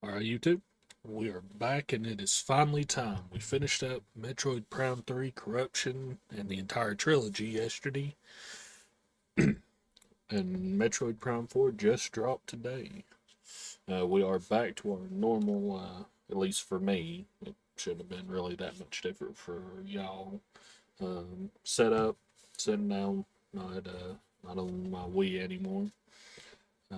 Alright, YouTube, we are back and it is finally time. We finished up Metroid Prime 3 Corruption and the entire trilogy yesterday, and Metroid Prime 4 just dropped today. We are back to our normal, at least for me, it shouldn't have been really that much different for y'all. Setup, sitting down, not on my Wii anymore. Uh,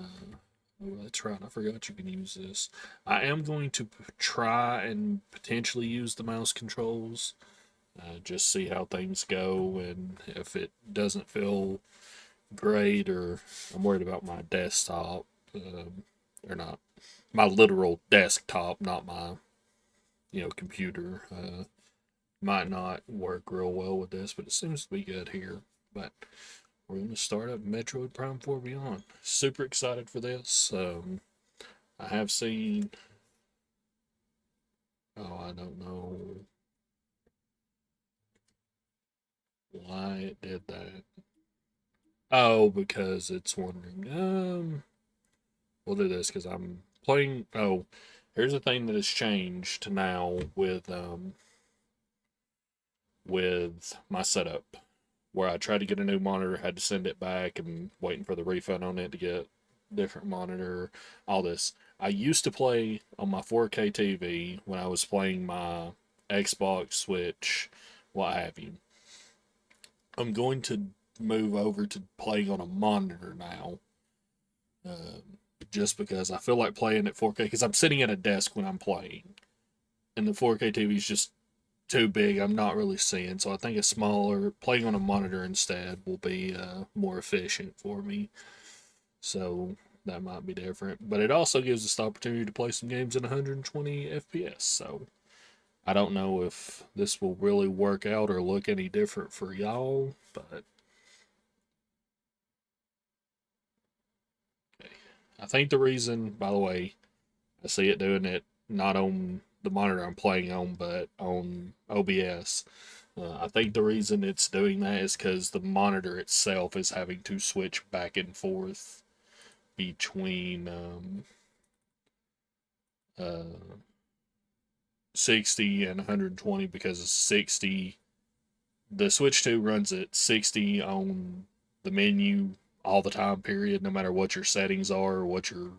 Oh, that's right. I forgot you can use this. I am going to try and potentially use the mouse controls. Just see how things go, and if it doesn't feel great, or I'm worried about my desktop, or not my literal desktop, not my computer. Might not work real well with this, but it seems to be good here. But we're going to start up Metroid Prime 4 Beyond. Super excited for this. I have seen. Oh, I don't know why it did that. Oh, because it's wondering. We'll do this because I'm playing. Oh, here's the thing that has changed now with my setup. Where I tried to get a new monitor, had to send it back, and waiting for the refund on it to get different monitor. All this. I used to play on my 4K TV when I was playing my Xbox, Switch, what have you. I'm going to move over to playing on a monitor now, just because I feel like playing at 4K. Because I'm sitting at a desk when I'm playing, and the 4K TV is just too big. I'm not really seeing, so I think a smaller playing on a monitor instead will be more efficient for me. So that might be different, but it also gives us the opportunity to play some games in 120 FPS. So I don't know if this will really work out or look any different for y'all, but okay. I think the reason, by the way, I see it doing it not on the monitor I'm playing on, but on OBS. I think the reason it's doing that is because the monitor itself is having to switch back and forth between uh, 60 and 120 because 60, the Switch 2 runs at 60 on the menu all the time, period, no matter what your settings are or what you're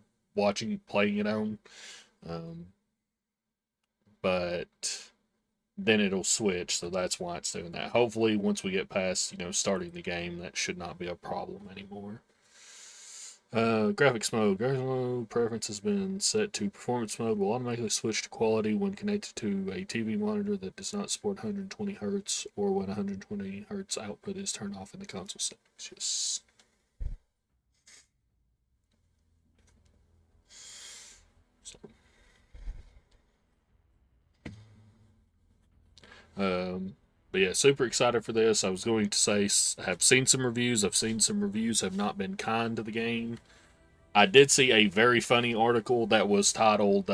playing it on. Um, but then it'll switch, so that's why it's doing that. Hopefully, once we get past, starting the game, that should not be a problem anymore. Graphics mode. Graphics mode preference has been set to performance mode. Will automatically switch to quality when connected to a TV monitor that does not support 120 hertz or when 120 hertz output is turned off in the console settings. Yes. So, but yeah, super excited for this. I was going to say have seen some reviews. I've seen some reviews have not been kind to the game. I did see a very funny article that was titled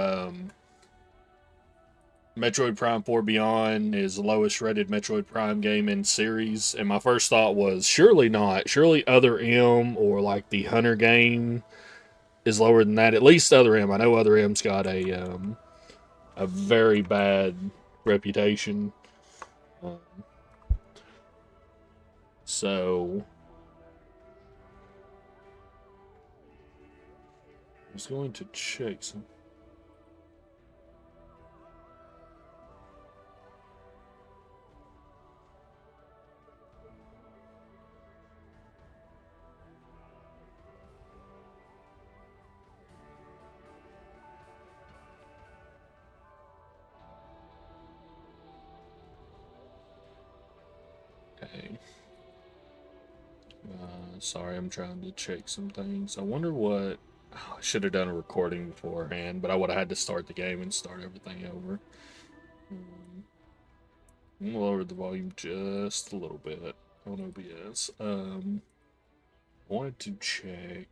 Metroid Prime 4 Beyond is the lowest rated Metroid Prime game in series. And my first thought was, surely not. Surely Other M or like the Hunter game is lower than that. At least Other M. I know Other M's got a very bad reputation. Um, so I was going to check some. Okay. Sorry, I'm trying to check some things. I wonder what. Oh, I should have done a recording beforehand, but I would have had to start the game and start everything over. Um, I'm gonna lower the volume just a little bit on OBS. I wanted to check.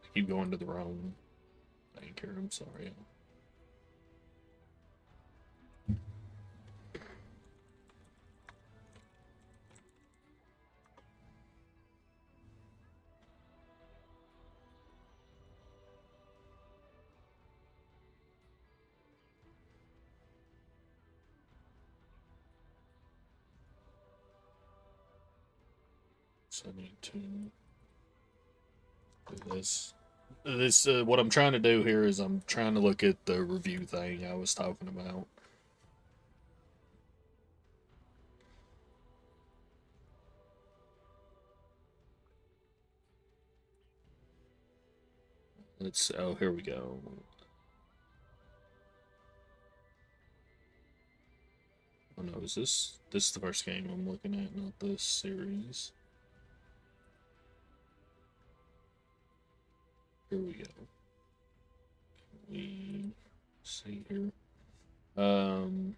I keep going to the wrong thing here. I'm sorry. So I need to do this. What I'm trying to do here is I'm trying to look at the review thing I was talking about. Oh, here we go. Oh no, is this is the first game I'm looking at, not this series. Here we go. Can we see here? I'm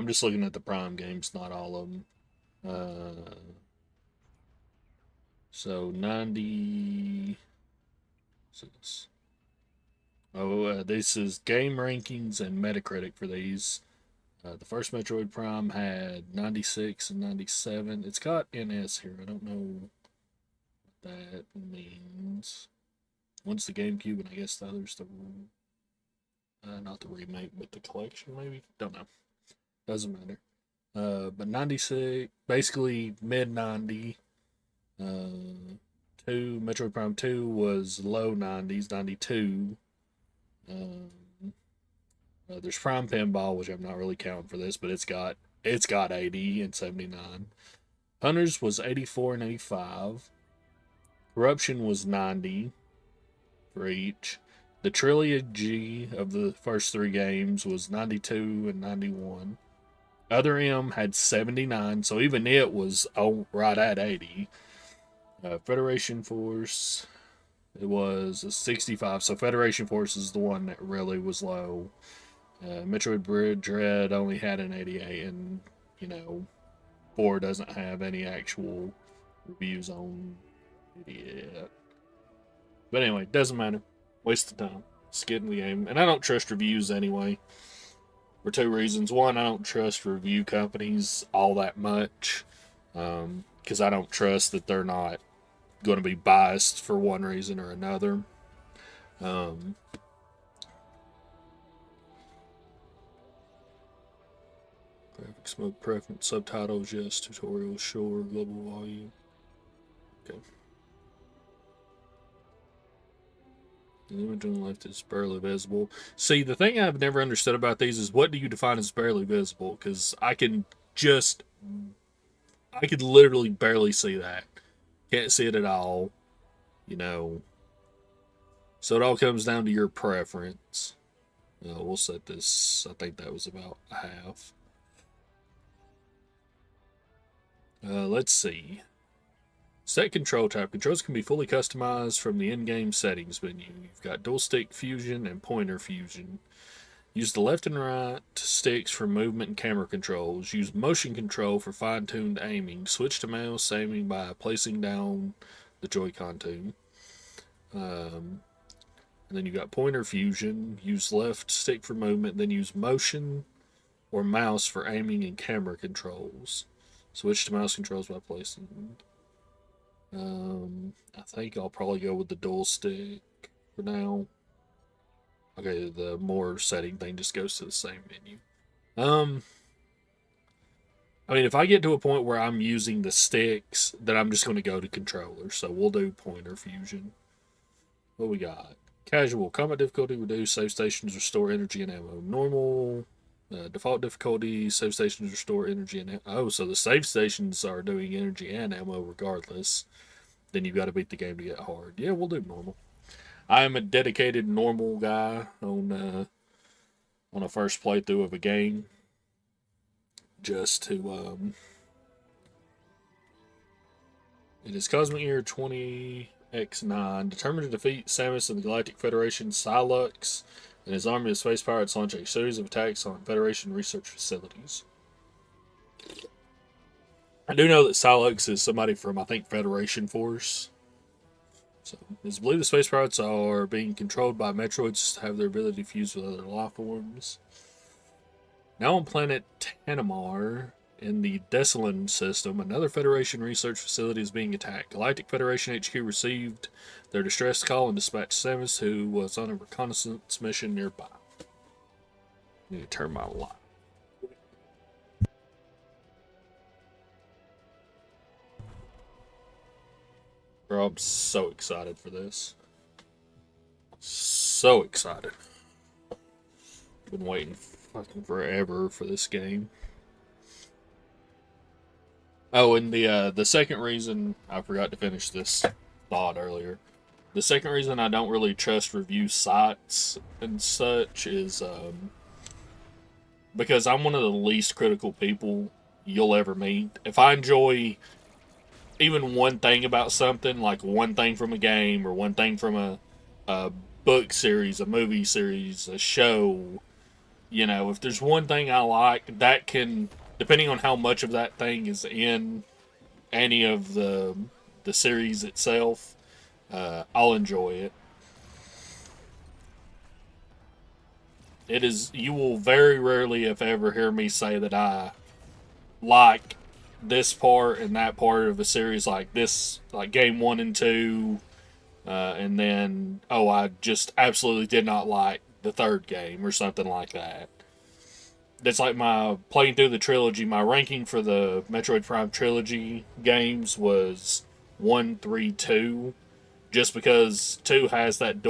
just looking at the Prime games, not all of them. So 90. What's this? Oh, this is game rankings and Metacritic for these. The first Metroid Prime had 96 and 97. It's got NS here. I don't know what that means. One's the GameCube, and I guess the other's the not the remake, but the collection, maybe. Don't know. Doesn't matter. But 96, basically mid 90. Metroid Prime 2 was low 90s, 92. There's Prime Pinball, which I'm not really counting for this, but it's got 80 and 79. Hunters was 84 and 85. Corruption was 90 for each. The trilogy of the first three games was 92 and 91. Other M had 79, so even it was right at 80. Federation Force, it was a 65, so Federation Force is the one that really was low. Metroid Dread only had an 88, and 4 doesn't have any actual reviews on it yet. But anyway, doesn't matter. Waste of time. Just getting the game. And I don't trust reviews anyway. For two reasons. One, I don't trust review companies all that much. Because I don't trust that they're not going to be biased for one reason or another. Graphics mode preference, subtitles, yes, tutorials, sure, global volume. Okay. The image on the left is barely visible. See, the thing I've never understood about these is what do you define as barely visible? Because I could literally barely see that. Can't see it at all. So it all comes down to your preference. We'll set this, I think that was about half. Let's see. Set control type. Controls can be fully customized from the in-game settings menu. You've got dual stick fusion and pointer fusion. Use the left and right sticks for movement and camera controls. Use motion control for fine-tuned aiming. Switch to mouse aiming by placing down the Joy-Con tune. And then you've got pointer fusion. Use left stick for movement. Then use motion or mouse for aiming and camera controls. Switch to mouse controls by placing. I think I'll probably go with the dual stick for now. Okay, the more setting thing just goes to the same menu. I mean, if I get to a point where I'm using the sticks, then I'm just going to go to controller. So we'll do pointer fusion. What we got? Casual. Combat difficulty reduce. Save stations restore energy and ammo. Normal. Default difficulty. Save stations restore energy and ammo. Oh, so the save stations are doing energy and ammo regardless. Then you've got to beat the game to get hard. Yeah, we'll do normal. I am a dedicated normal guy on a first playthrough of a game. Just to it is Cosmic Year 20X9. Determined to defeat Samus and the Galactic Federation, Silux and his army of space pirates launch a series of attacks on Federation research facilities. I do know that Silux is somebody from, I think, Federation Force. So, it's believed the space pirates are being controlled by Metroids to have their ability to fuse with other life forms. Now on planet Tanamar, in the Desolin system, another Federation research facility is being attacked. Galactic Federation HQ received their distress call and dispatched Samus, who was on a reconnaissance mission nearby. I need to turn my light. bro. I'm so excited for this. So excited. Been waiting fucking forever for this game. Oh, and the second reason I forgot to finish this thought earlier. The second reason I don't really trust review sites and such is because I'm one of the least critical people you'll ever meet. If I enjoy even one thing about something, like one thing from a game or one thing from a book series, a movie series, a show, if there's one thing I like, that can, depending on how much of that thing is in any of the series itself, I'll enjoy it. It is, you will very rarely, if ever, hear me say that I like this part and that part of a series, like this, like game one and two, and then, oh, I just absolutely did not like the third game or something like that. That's like my playing through the trilogy. My ranking for the Metroid Prime trilogy games was 1, 3, 2, just because 2 has that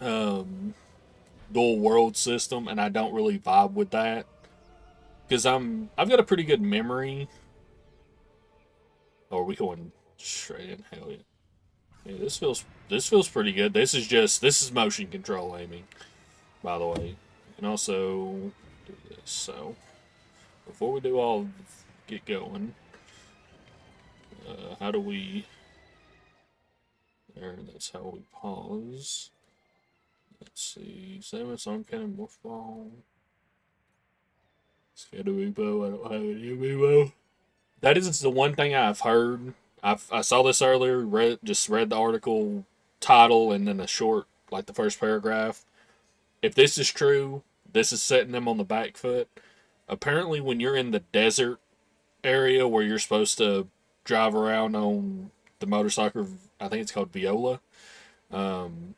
um, dual world system, and I don't really vibe with that because I've got a pretty good memory. Or are we going straight in? Hell yeah! Yeah, this feels pretty good. This is motion control aiming, by the way. And also do this. So before we do all get going, how do we? There. That's how we pause. Let's see. Samus on cannon morph ball. Scared of Amiibo. I don't have any Amiibo. That is the one thing I've heard. I saw this earlier. Read the article title and then a short, like the first paragraph. If this is true, this is setting them on the back foot. Apparently, when you're in the desert area where you're supposed to drive around on the motorcycle, I think it's called Viola. Um,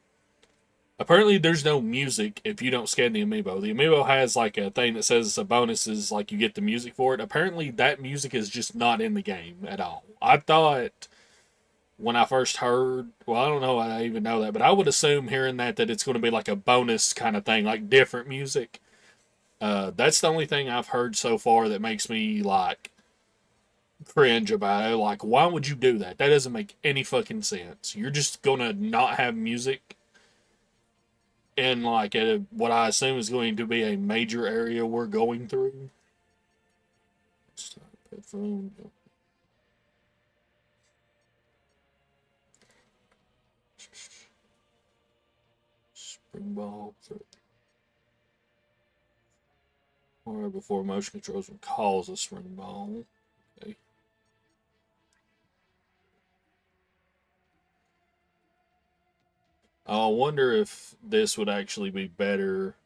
Apparently, there's no music if you don't scan the amiibo. The amiibo has like a thing that says a bonus is like you get the music for it. Apparently, that music is just not in the game at all. I thought when I first heard, well, I don't know, I even know that, but I would assume hearing that it's going to be like a bonus kind of thing, like different music. That's the only thing I've heard so far that makes me like cringe about it. Like, why would you do that? That doesn't make any fucking sense. You're just gonna not have music in like what I assume is going to be a major area we're going through. Stop headphone. Spring ball. Or before motion controls would cause a spring ball. Okay. I wonder if this would actually be better.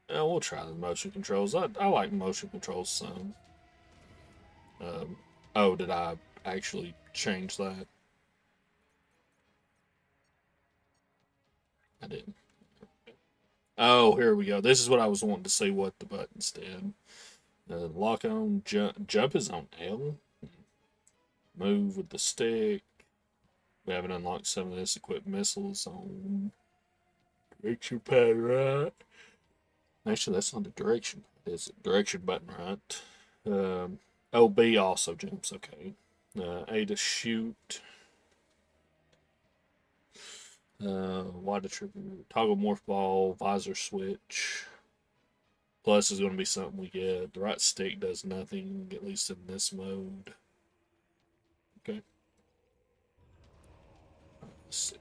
We'll try the motion controls. I like motion controls some. Um, oh, did I actually change that? I didn't. Oh, here we go. This is what I was wanting to see what the buttons did. Lock on, jump is on L. Move with the stick. We haven't unlocked some of this. Equip missiles on direction pad, right? Actually, that's not the direction. It's the direction button, right? B also jumps. Okay. A to shoot. Y to trigger. Toggle morph ball. Visor switch. Plus is going to be something we get. The right stick does nothing, at least in this mode. Okay. Let's see.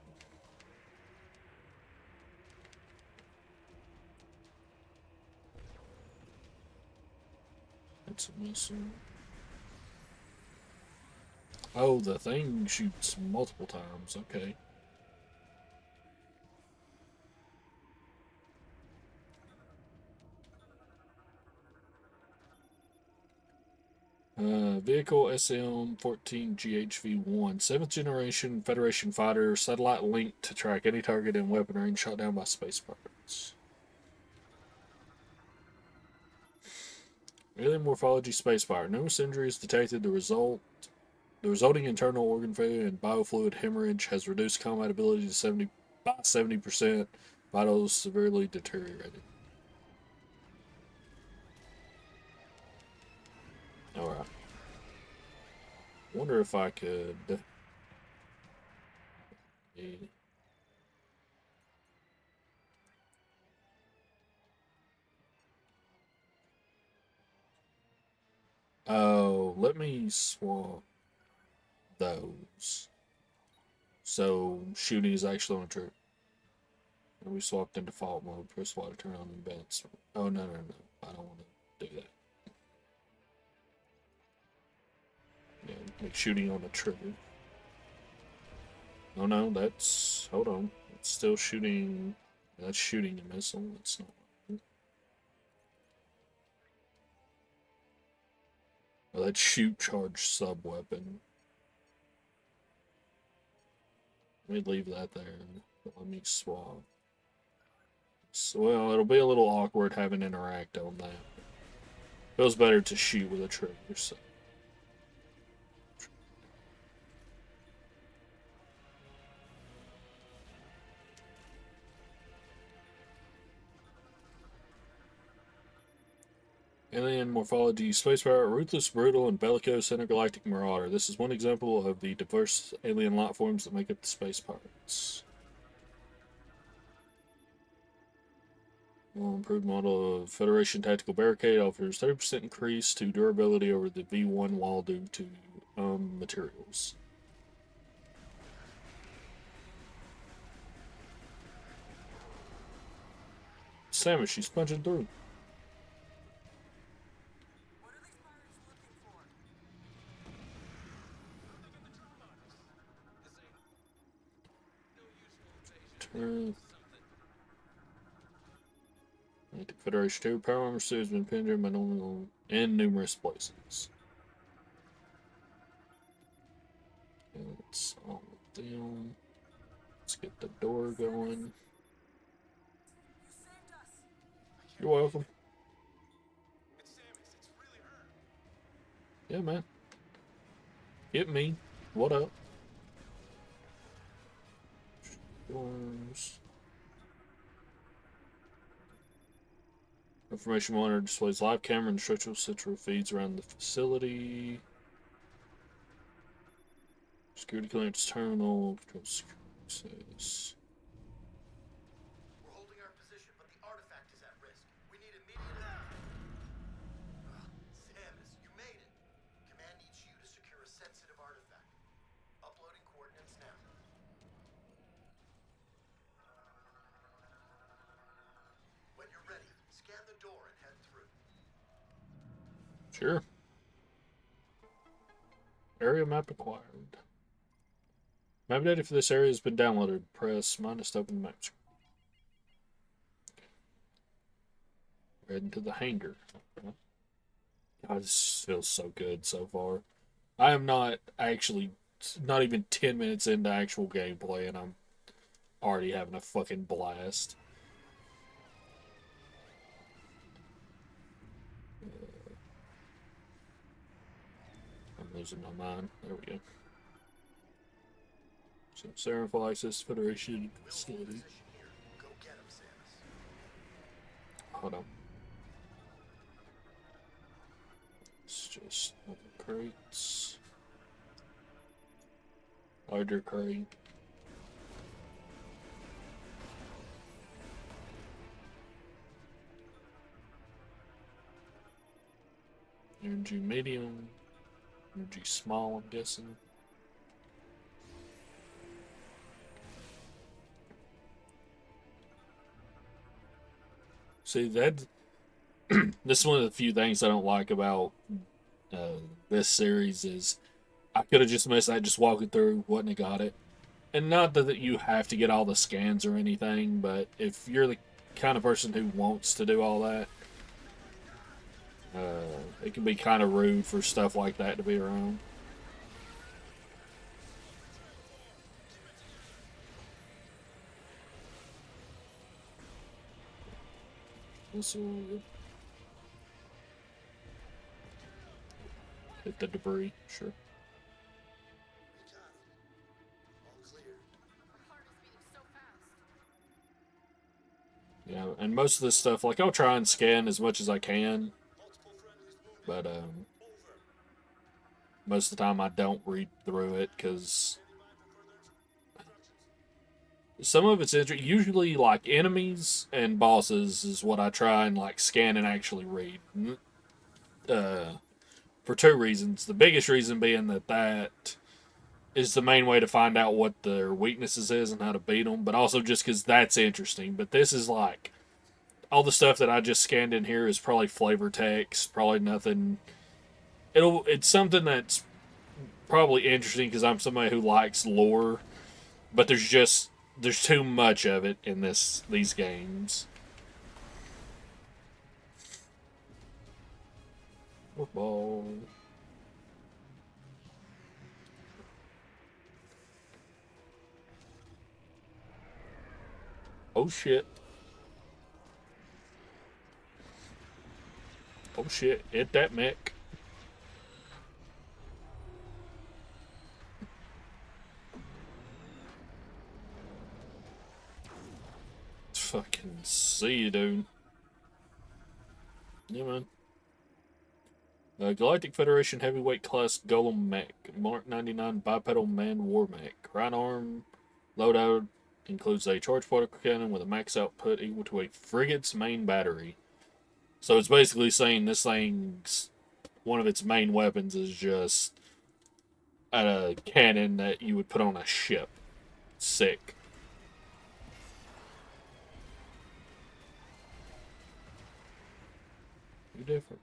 That's a missile. Oh, the thing shoots multiple times. Okay. Vehicle SM-14 GHV-1, 7th generation Federation fighter, satellite linked to track any target in weapon range shot down by space pirates. Alien morphology space pirate. Numerous injuries detected. The result The resulting internal organ failure and biofluid hemorrhage has reduced combat ability to 70%. Vitals severely deteriorated. Alright. Wonder if I could. Oh, let me swap those. So shooting is actually on a trip. And we swapped in default mode. Press Y to turn on events. Oh no. I don't want to do that. Yeah, make shooting on a trigger. Oh no, that's hold on. It's still shooting. That's shooting a missile. It's not. Oh, that's shoot charge sub weapon. Let me leave that there. Let me swap. So, well, it'll be a little awkward having interact on that. Feels better to shoot with a trigger. So. Alien morphology, space pirate, ruthless, brutal, and bellicose intergalactic marauder. This is one example of the diverse alien life forms that make up the space pirates. Well, improved model of Federation Tactical Barricade offers 30% increase to durability over the V1 wall due to materials. Samus, she's punching through. Turn. Federation 2 power armor suit has been pinned by normal in numerous places. It's all down. Let's get the door going. You're welcome. Yeah, man. Hit me. What up? Doors. Information monitor displays live camera and instructional feeds around the facility. Security clearance terminal. Control security access. We're holding our position, but the artifact is at risk. We need immediate. Samus, you made it. Command needs you to secure a sensitive artifact. Uploading coordinates now. When you're ready, scan the door and head through. Sure. Area map acquired. Map data for this area has been downloaded. Press minus to open the map screen. Heading to the hangar. God, this feels so good so far. I am not even 10 minutes into actual gameplay and I'm already having a fucking blast. I'm losing my mind. There we go. So, Serenfall Access Federation facility. Go get him, Samus. Hold on. It's just open crates. Larger crate. Energy medium. Energy small, I'm guessing. See, that this is one of the few things I don't like about this series is I could have just missed that just walking through, wouldn't have got it. And not that you have to get all the scans or anything, but if you're the kind of person who wants to do all that, it can be kind of rude for stuff like that to be around. This will hit the debris, sure. Yeah, and most of this stuff, like, I'll try and scan as much as I can, but most of the time I don't read through it because some of it's interesting. Usually, like, enemies and bosses is what I try and, like, scan and actually read. Uh, for two reasons. The biggest reason being that is the main way to find out what their weaknesses is and how to beat them, but also just because that's interesting. But this is like all the stuff that I just scanned in here is probably flavor text, probably nothing. It's something that's probably interesting because I'm somebody who likes lore, but there's too much of it in these games. Football. Oh shit. Oh shit. Hit that mech. Fucking see you, dude. Yeah, man. Galactic Federation Heavyweight Class Golem Mech. Mark 99 Bipedal Man War Mech. Right arm loadout includes a charge particle cannon with a max output equal to a frigate's main battery. So it's basically saying this thing's one of its main weapons is just a cannon that you would put on a ship. Sick. You different.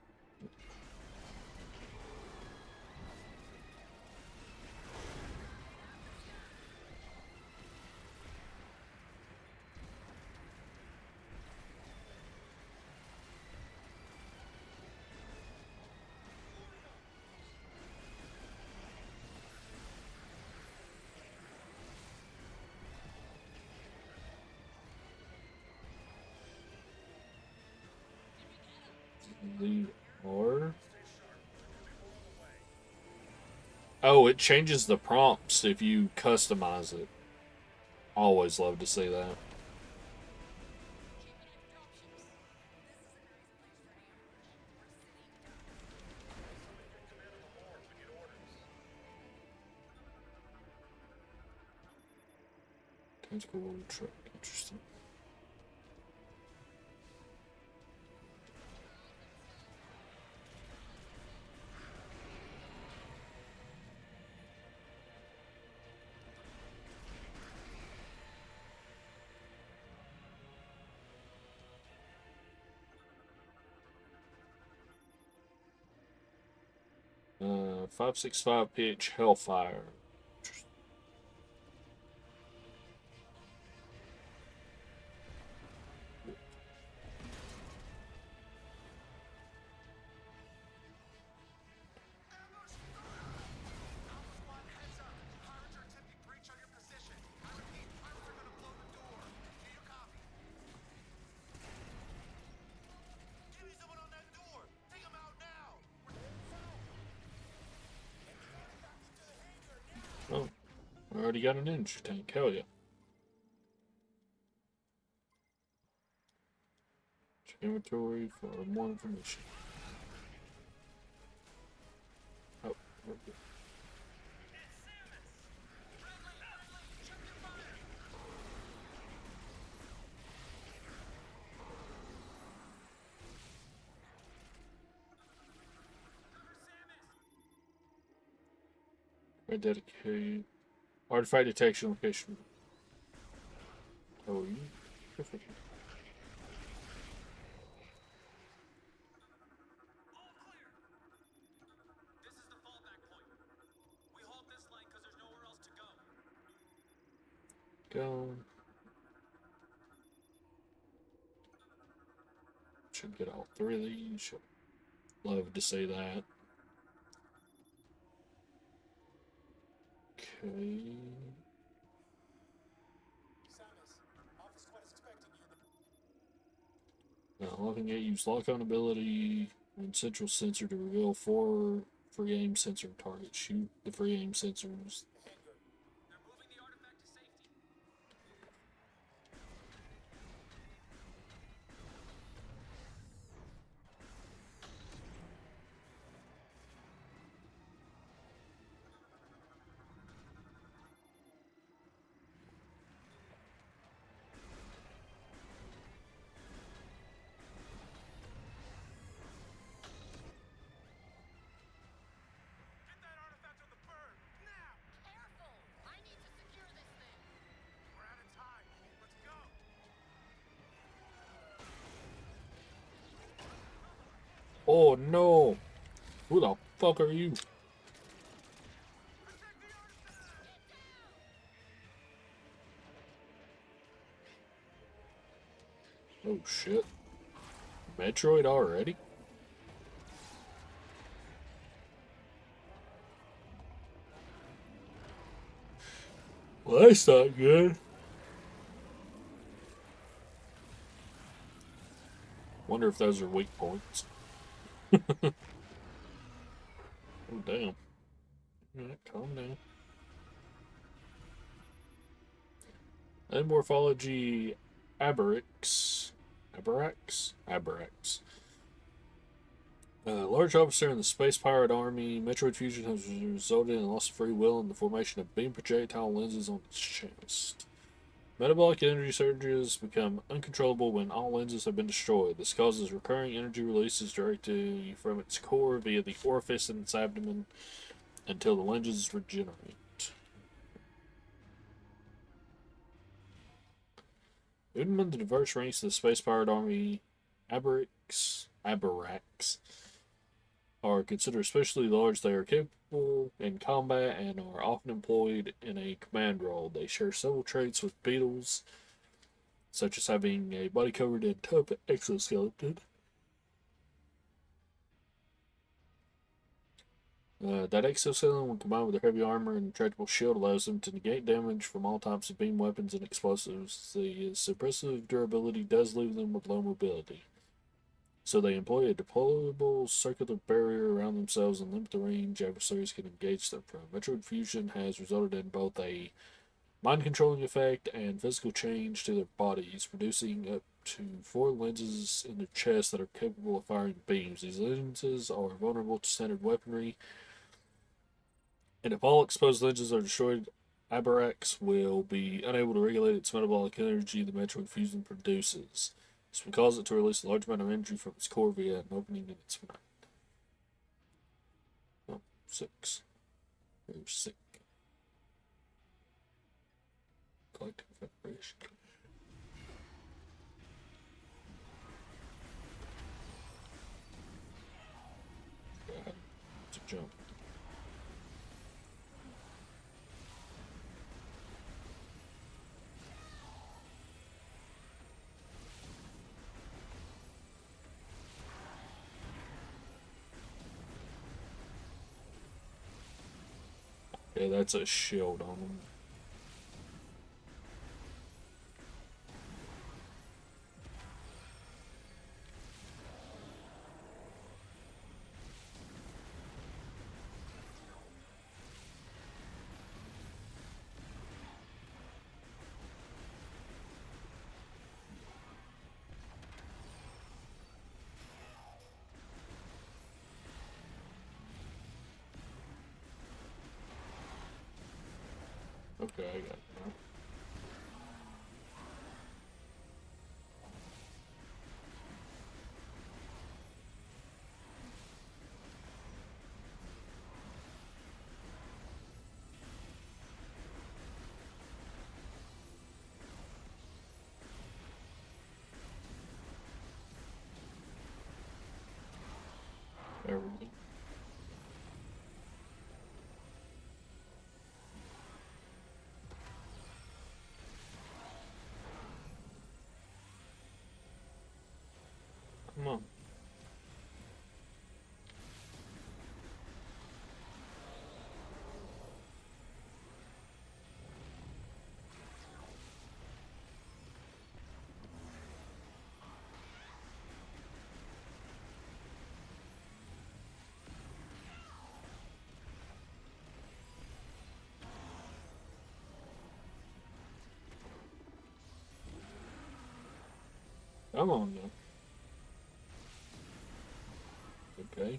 The or oh, it changes the prompts if you customize it. Always love to see that. Tactical road truck. Interesting. 565 pitch Hellfire. Oh, I already got an energy tank. Hell yeah. Check inventory for more information. Oh, okay. Dedicate artifact detection location. Oh, you. Perfect. Go. Should get all three of these. Should love to see that. Okay. Now, locking gate, use lock-on ability and central sensor to reveal four free aim sensor targets. Shoot the free aim sensors. Oh no! Who the fuck are you? Oh shit. Metroid already? Well, that's not good. Wonder if those are weak points. Oh damn. Alright, calm down. Morphology Aberrax. Aberrax. Large officer in the Space Pirate Army, Metroid Fusion has resulted in loss of free will and the formation of beam projectile lenses on its chest. Metabolic energy surges become uncontrollable when all lenses have been destroyed. This causes recurring energy releases directly from its core via the orifice in its abdomen until the lenses regenerate. Even among the diverse ranks of the Space Pirate Army, Aberrax are considered especially large. They are capable in combat and are often employed in a command role. They share several traits with beetles, such as having a body covered in tough exoskeleton. That exoskeleton, when combined with their heavy armor and retractable shield, allows them to negate damage from all types of beam weapons and explosives. The suppressive durability does leave them with low mobility, so they employ a deployable circular barrier around themselves and limit the range adversaries can engage them from. Metroid Fusion has resulted in both a mind controlling effect and physical change to their bodies, producing up to 4 lenses in their chest that are capable of firing beams. These lenses are vulnerable to standard weaponry, and if all exposed lenses are destroyed, Aberrax will be unable to regulate its metabolic energy the Metroid Fusion produces. This will cause it to release a large amount of energy from its core via an opening in its mind. Oh, 6. Very sick. Collective vibration. It's a jump. Yeah, that's a shield on them. Okay, I got it now. There we go. Come on. Come on now. Okay.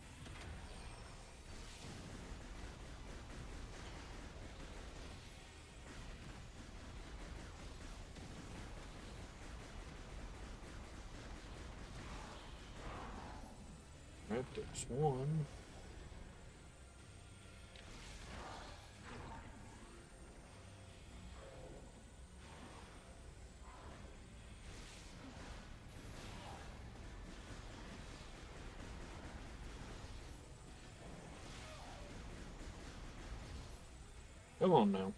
Alright, there's one. Come on now.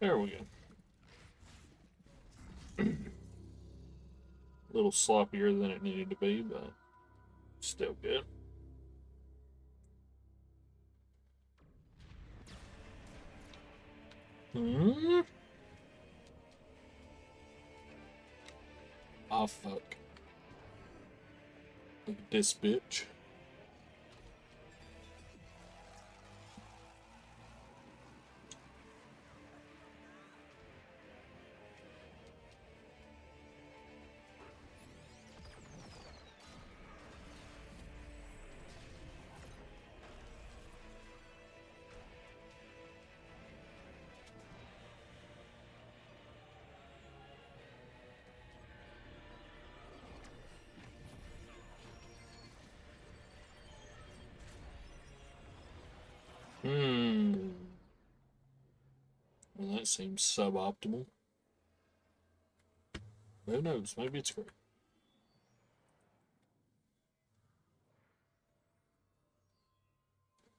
There we go. A little sloppier than it needed to be, but still good. Hmm? Oh, fuck. Look at this bitch. Hmm. Well, that seems suboptimal. Who knows? Maybe it's great.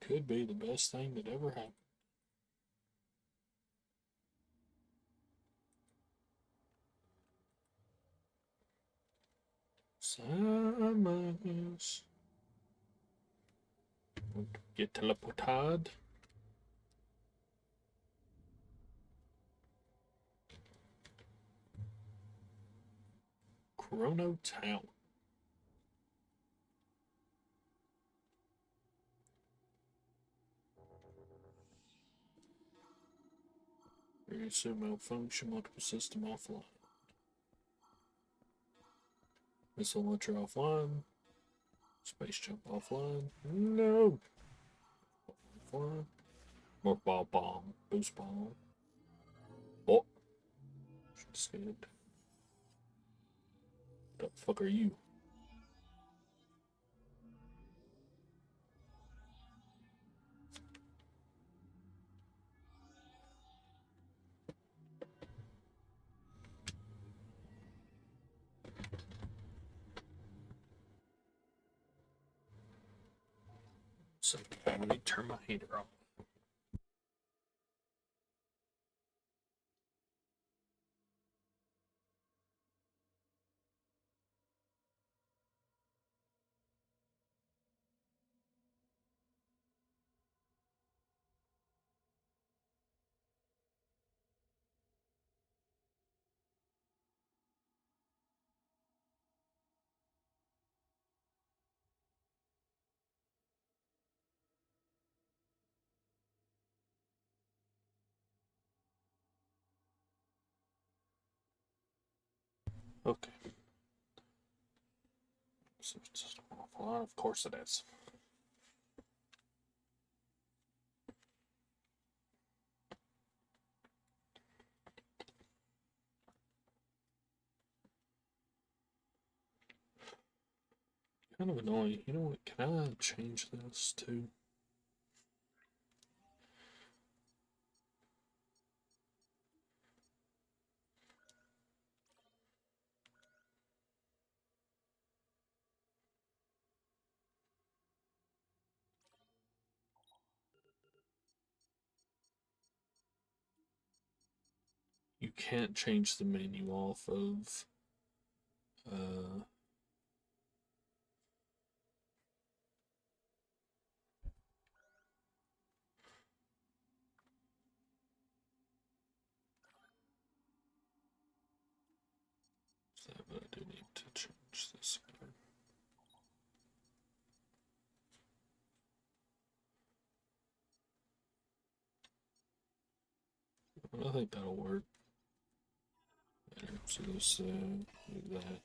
Could be the best thing that ever happened. Samus. Get teleported. Chrono Town. Resume malfunction, multiple system offline. Missile launcher offline. Space jump offline. No. Offline. More ball bomb. Boost bomb. Oh. Scared. The fuck are you? So let me turn my heater off. Okay. So it's offline. Of course it is. Kind of annoying. You know what? Can I change this too? You can't change the menu off of. Uh, so I do need to change this again. I think that'll work. Better. So let's do that.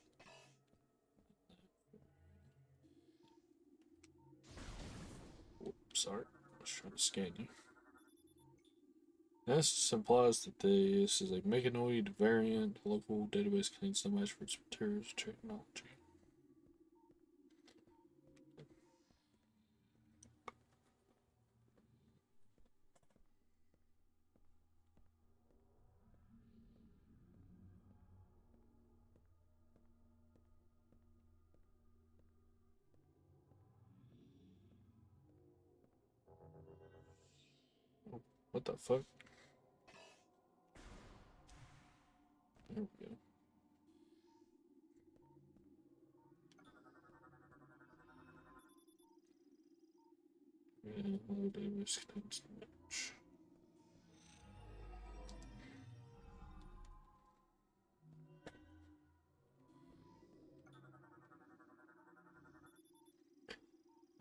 Sorry, I was trying to scan you. This implies that this is a mechanoid variant. The local database contains some experts, materials, technology. What the fuck? There we go. Yeah, database contains the match.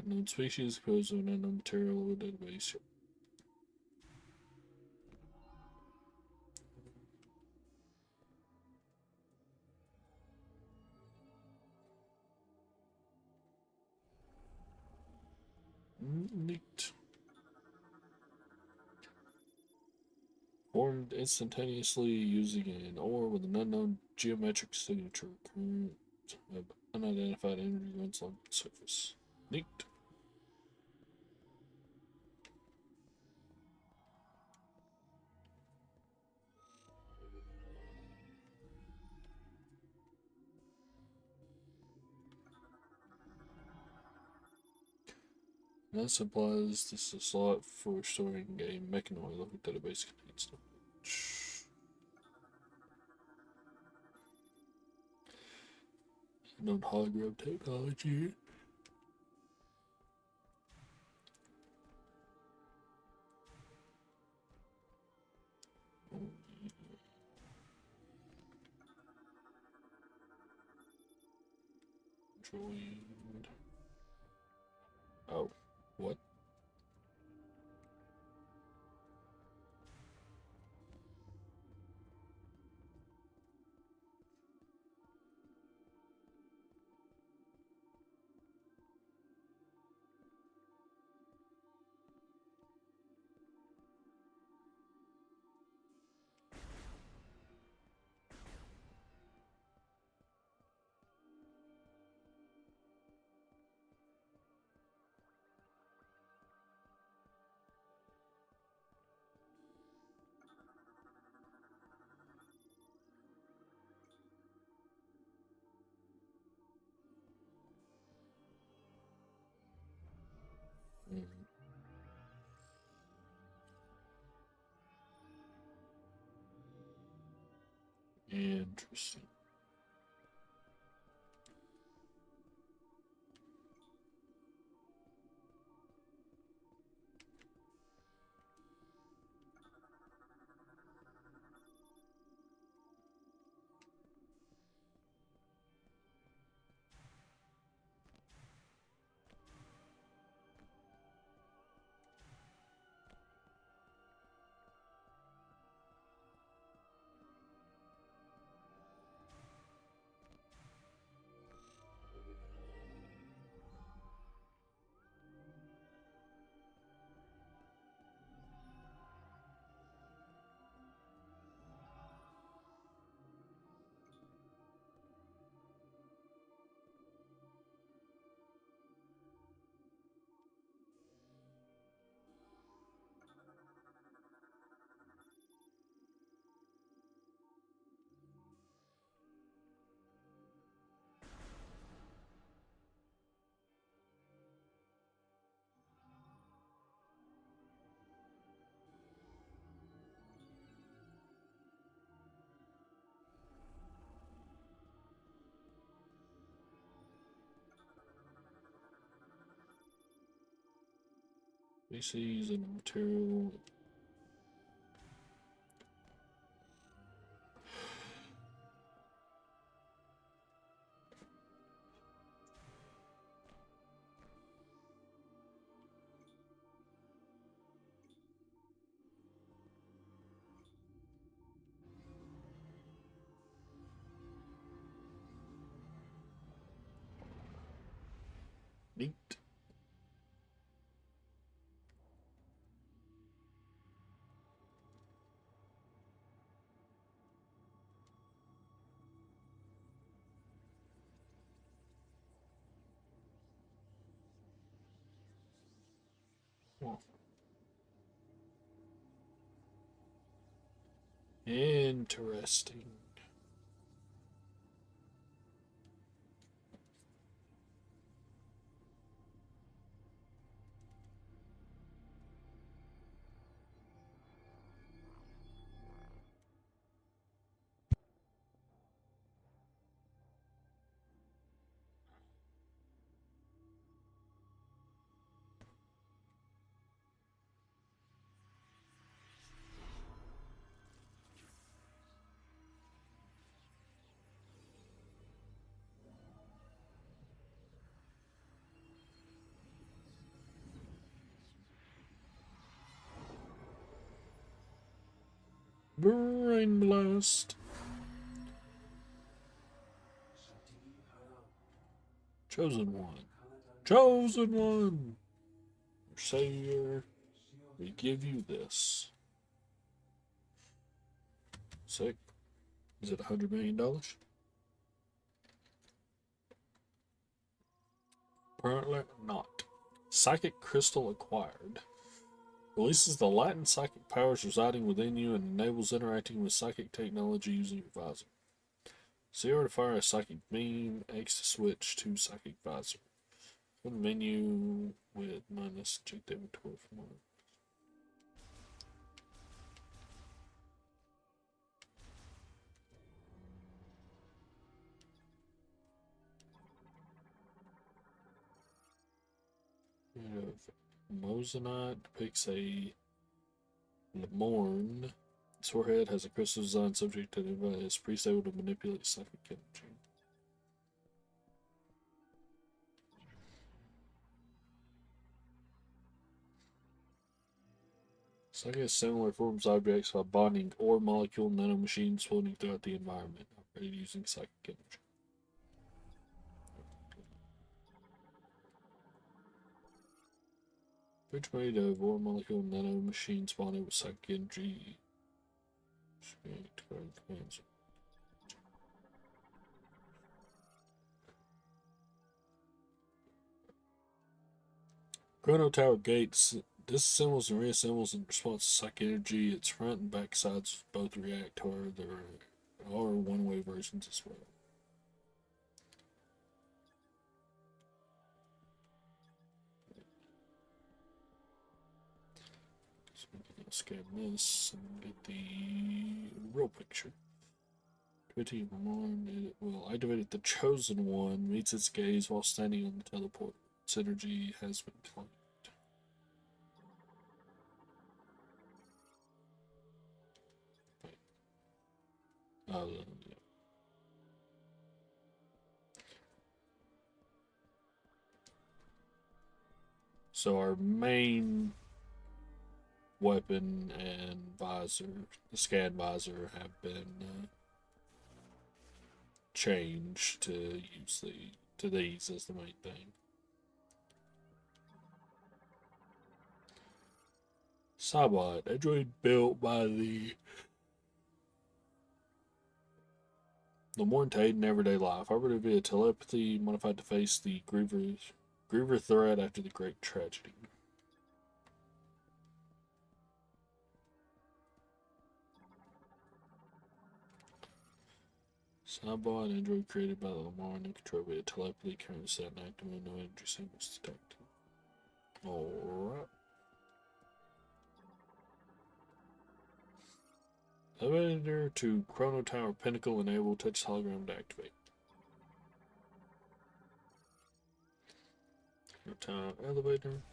Unknown species composed of an unknown material of a database. Neat. Formed instantaneously using an ore with an unknown geometric signature. Current of unidentified energy runs along the surface. Neat. That implies this is a slot for storing a mechanoid. Local database contains knowledge. Known hologram technology. Metroid. Oh, what? Mm, interesting. Species and material. Neat. Well, interesting. Brain blast. Chosen one. Chosen one. Your savior. We give you this. Sick. Is it $100 million? Apparently not. Psychic crystal acquired. Releases the latent psychic powers residing within you and enables interacting with psychic technology using your visor. Zero to fire a psychic beam, X to switch to psychic visor. Go to menu with minus, check the inventory for more. We have Mosinite depicts a Lemorne. Its forehead has a crystal design subject to the device. Priest able to manipulate psychic energy. Psychic similar forms objects by bonding or molecule nanomachines floating throughout the environment, operated using psychic energy. Which made of or molecule nanomachines bonded with psychic energy. Commands. Chrono Tower gates disassembles and reassembles in response to psychic energy. Its front and back sides both react, however, there are one-way versions as well. So we can scan this and get the real picture. It will activate the chosen one, meets its gaze while standing on the teleport. Its energy has been claimed. Yeah. So our main weapon and visor, the scan visor, have been changed to use these as the main thing. Sabot, a droid built by the Lemorne in everyday life, operated via telepathy, modified to face the Griever threat after the Great Tragedy. Sabot, android created by the Lemorne and controlled via telepathy, currently set and active when no energy signals detected. Alright. Elevator to Chrono Tower Pinnacle, enable touch hologram to activate. Chrono Tower elevator.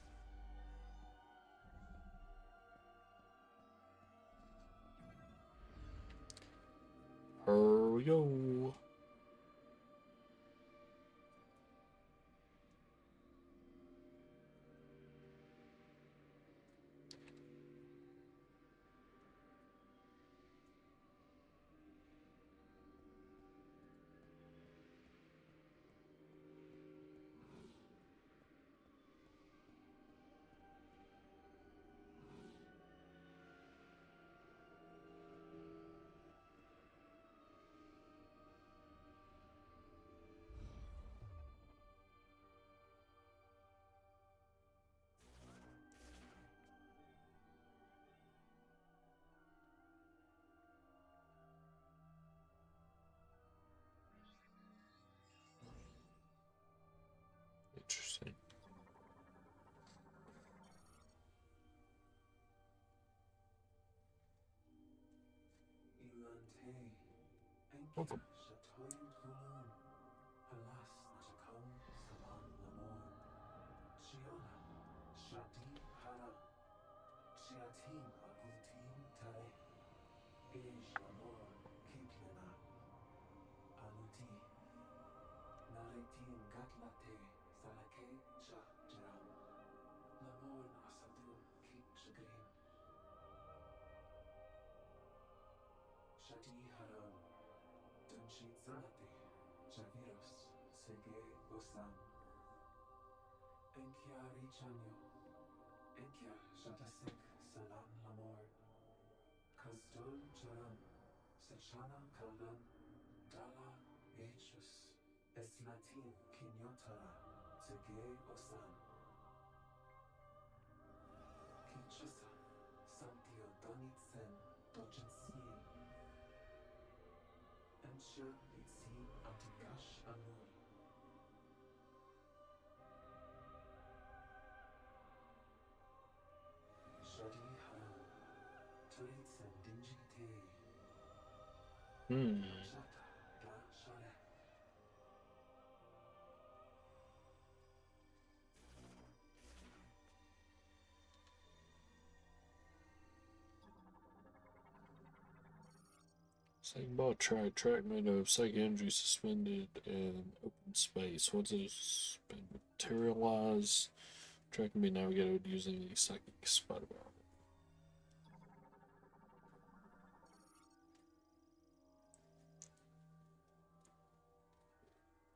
Here we go. Welcome. Shatoyim Hulun, Halas Nachakon, Salan Lamor, Chiola, Shati Hara, Chiatim Avutim Tare, Ej Lamor, Kiplena, Aluti, Naritim Gatlate, Salake Cha Jeram, Lamor Asadun Kik Shagrin, Shati Haram, Dunshit Zanate, Javiros, Sege Osam, Enkiari Chanyo, Enkia Shatasek Salam Lamor, Kazdul Charam, Sachana Kaldan, Dala Yechus, Eslatin Kinyotara, Sege Osam, Kichasa, Santio Donitsen, Dochensin, Ensha Itzi Antikash Anur, Shadi Haram, Turitsen Dinjite, Hmm. Shata Da Shale. Psychic ball track made of psychic energy suspended in open space. Once it has been materialized, track can be navigated using the psychic spider ball.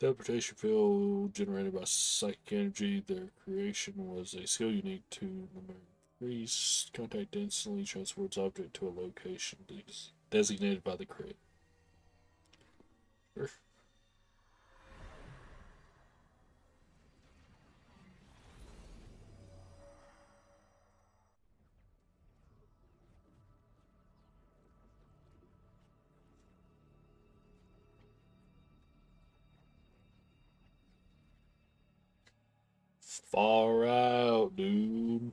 Teleportation field generated by psychic energy. Their creation was a skill unique to numeric priest. Contact instantly transports object to a location designated by the creator. Far out, dude.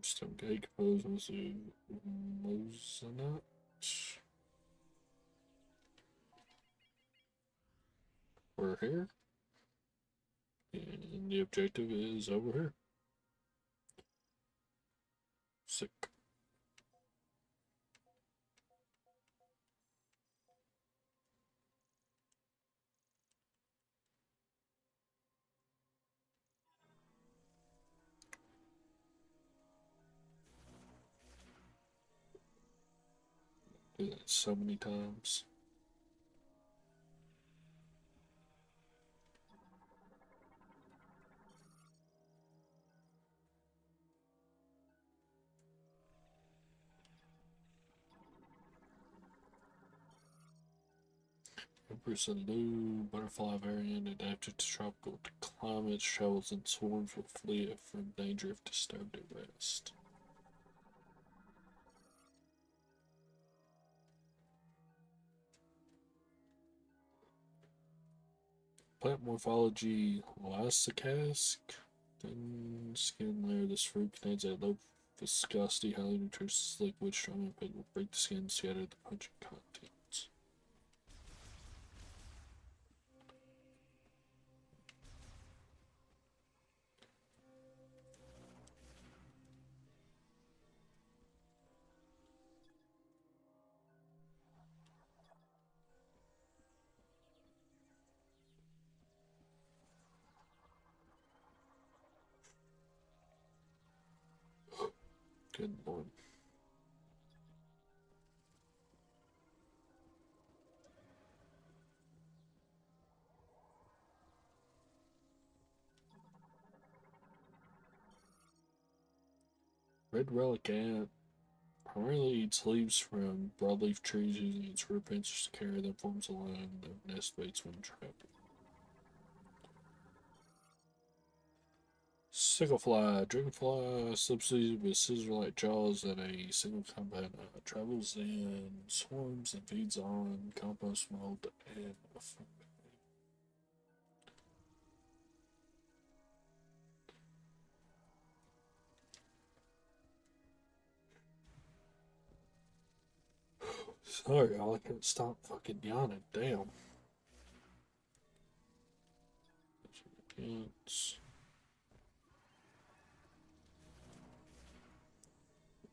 Stone gate composed to Mosanat. We're here. And the objective is over here. Sick. Do that so many times. Empress a new butterfly variant adapted to tropical climates, travels in swarms, will flee from danger if disturbed at rest. Plant morphology Lysicask. Thin skin layer. This fruit contains a low viscosity, highly nutritious liquid. Strong impact will break the skin and scatter the pungent contents. Good lord. Red relic ant primarily eats leaves from broadleaf trees, using its rear pincers to carry them, forms a line of nest baits when trapped. Sticklefly, dragonfly, subspecies with scissor-like jaws and a single combat, travels in swarms and feeds on compost mold and fungi. Sorry, y'all, I can't stop fucking yawning. Damn. It's,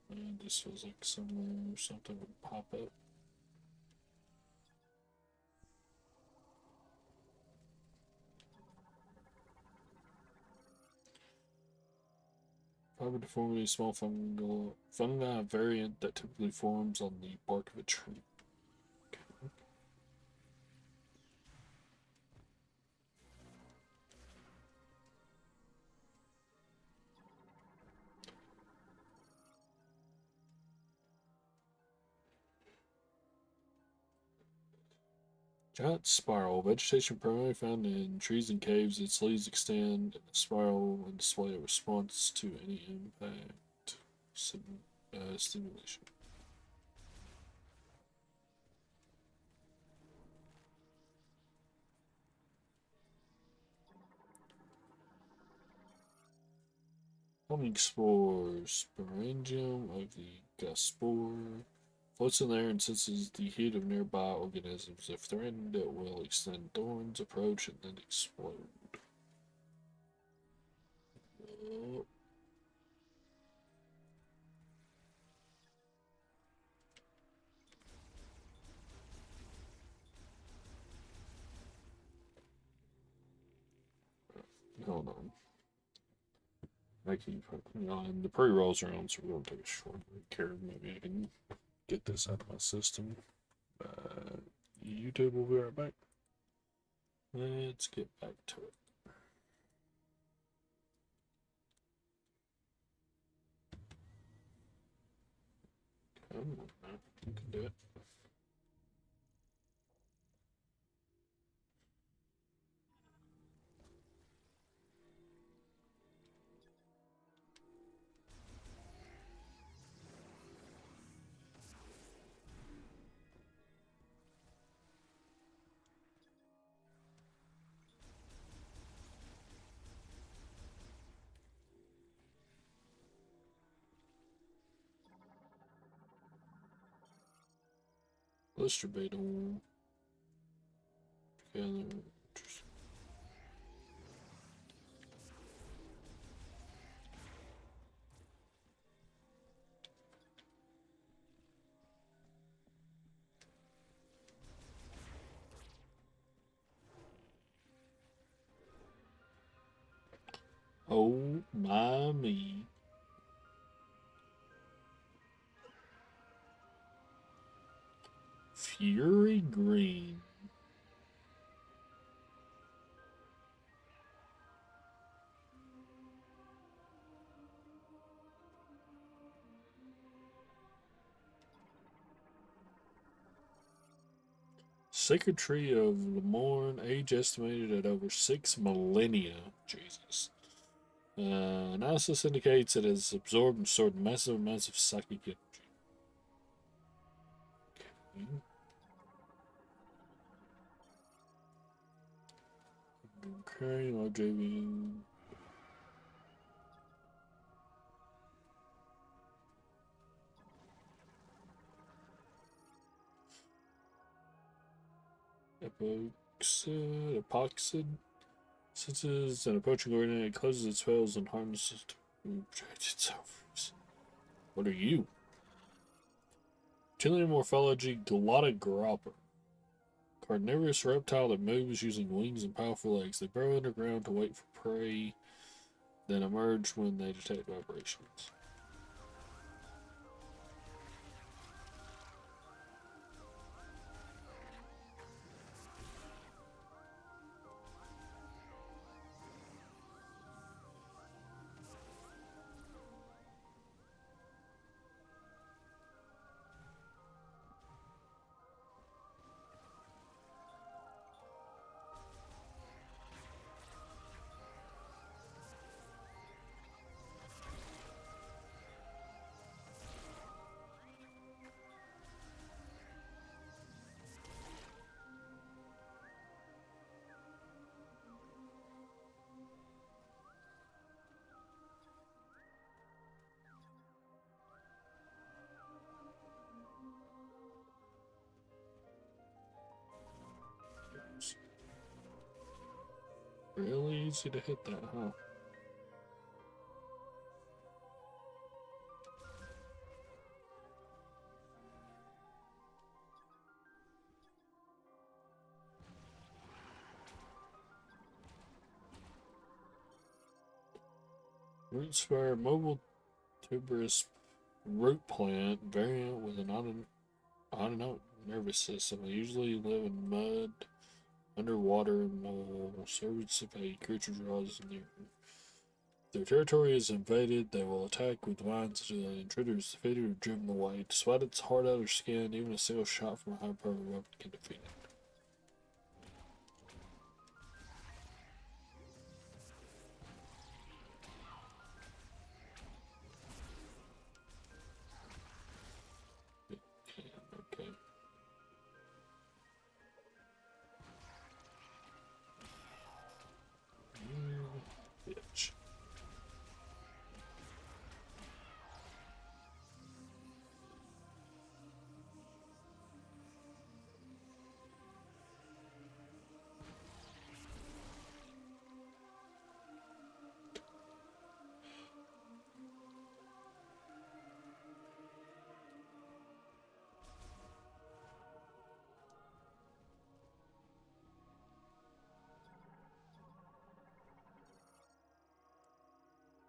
man, this feels like somewhere something would pop up. Fiber deformity, small fungi variant that typically forms on the bark of a tree. Okay. Giant spiral. Vegetation primarily found in trees and caves. Its leaves extend, spiral, and display a response to any impact stimulation. Humming spores. Sporangium of the gaspore. Floats in the air and senses the heat of nearby organisms. If threatened, it will extend thorns, approach, and then explode. Oh, hold on. I keep, and the pre-rolls are on, so we're gonna take a short break here. Maybe I can get this out of my system. YouTube will be right back. Let's get back to it. Come on now, you can do it. Blister beetle. Together. Oh my me. Fury Green. Sacred Tree of Lemorn, age estimated at over 6 millennia. Jesus. Analysis indicates it has absorbed and stored massive amounts of psychic energy. Okay, RJV. Epoxid. Senses an approaching coordinate, it closes its spells and harnesses to protect itself. What are you? Chilean morphology, Glottogropper. Carnivorous reptile that moves using wings and powerful legs. They burrow underground to wait for prey, then emerge when they detect vibrations. Really easy to hit that, huh? Root spur mobile tuberous root plant variant with an autonomic nervous system. They usually live in mud, underwater, and will serves if a creature draws near. If their territory is invaded, they will attack with vines until the intruder is defeated or driven away. Despite its hard outer skin, even a single shot from a high-powered weapon can defeat it. Okay. Bitch.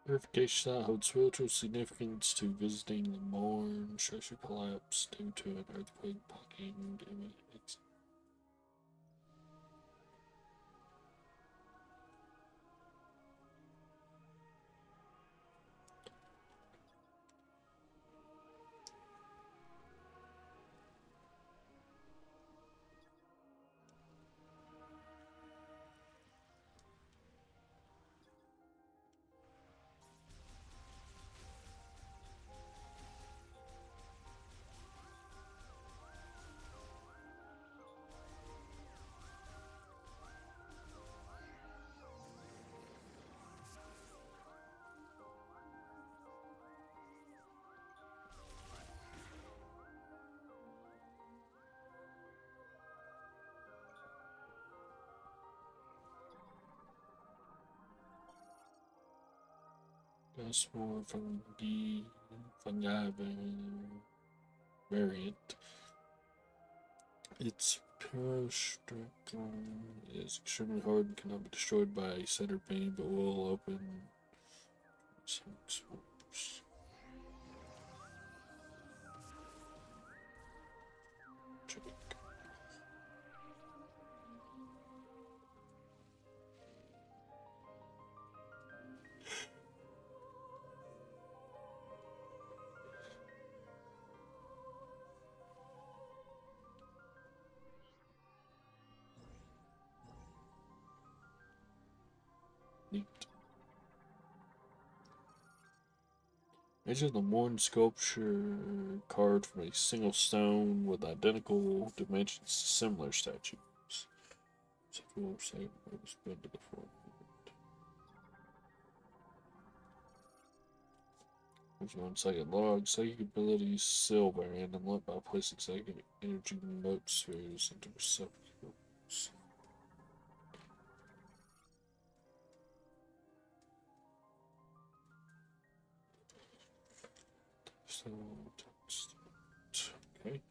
Purification site holds spiritual significance to visiting the Morn. Structure collapse due to an earthquake blocking enemy exit. That's more fungi variant. Its pyrostracum is extremely hard and cannot be destroyed by a center beam, but will open some swoops. Check. Neat. Imagine the Morn sculpture carved from a single stone with identical dimensions to similar statues. So if you will say it was been to the form. There's 1 second log. Psychic abilities silver and unlocked by placing psychic energy mote spheres into receptacles. So, okay.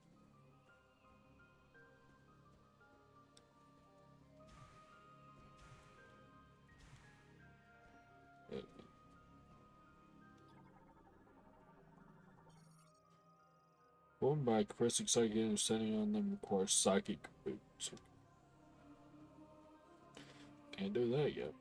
Formed by compressing psychic energy, standing on them requires psychic boots. Can't do that yet.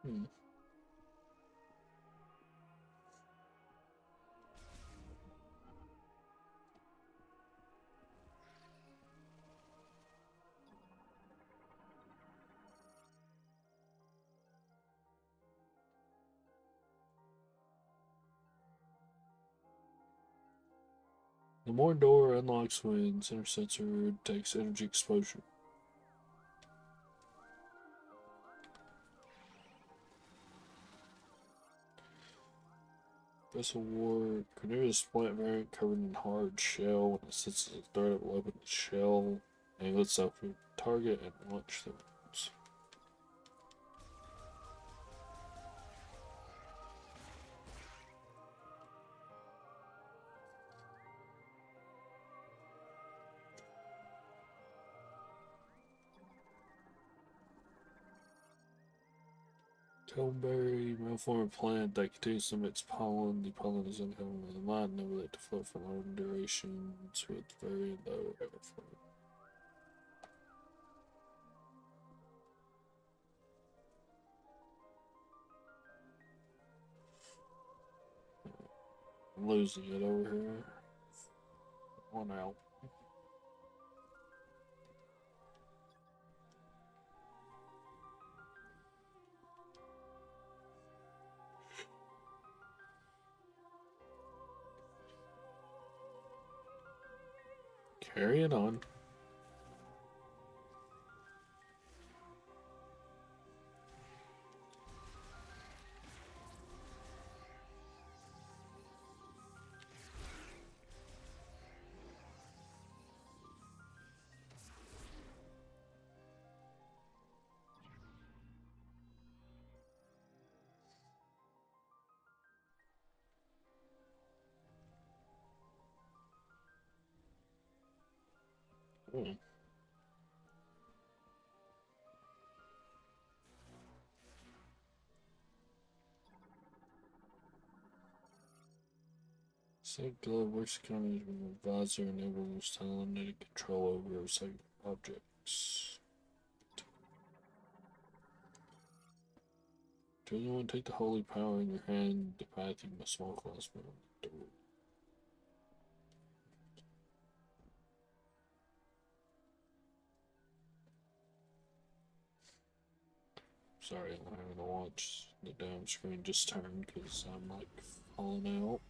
Hmm. The more door unlocks when center sensor takes energy exposure. Vessel War. Carnivorous plant variant covered in hard shell. When it senses a threat, it will open the shell, angle itself to target, and launch the weapons. Toneberry, malformed plant that contains some of its pollen. The pollen is uncommon in the mind, never let to flow for long durations with very low airflow. I'm losing it over here. One out. Carry it on. Hmm. Sight glove works combination with a visor enables unlimited control over sight objects. Do you want to take the holy power in your hand? The path you must walk last moment. Sorry, I'm having to watch the damn screen just turn because I'm like falling out.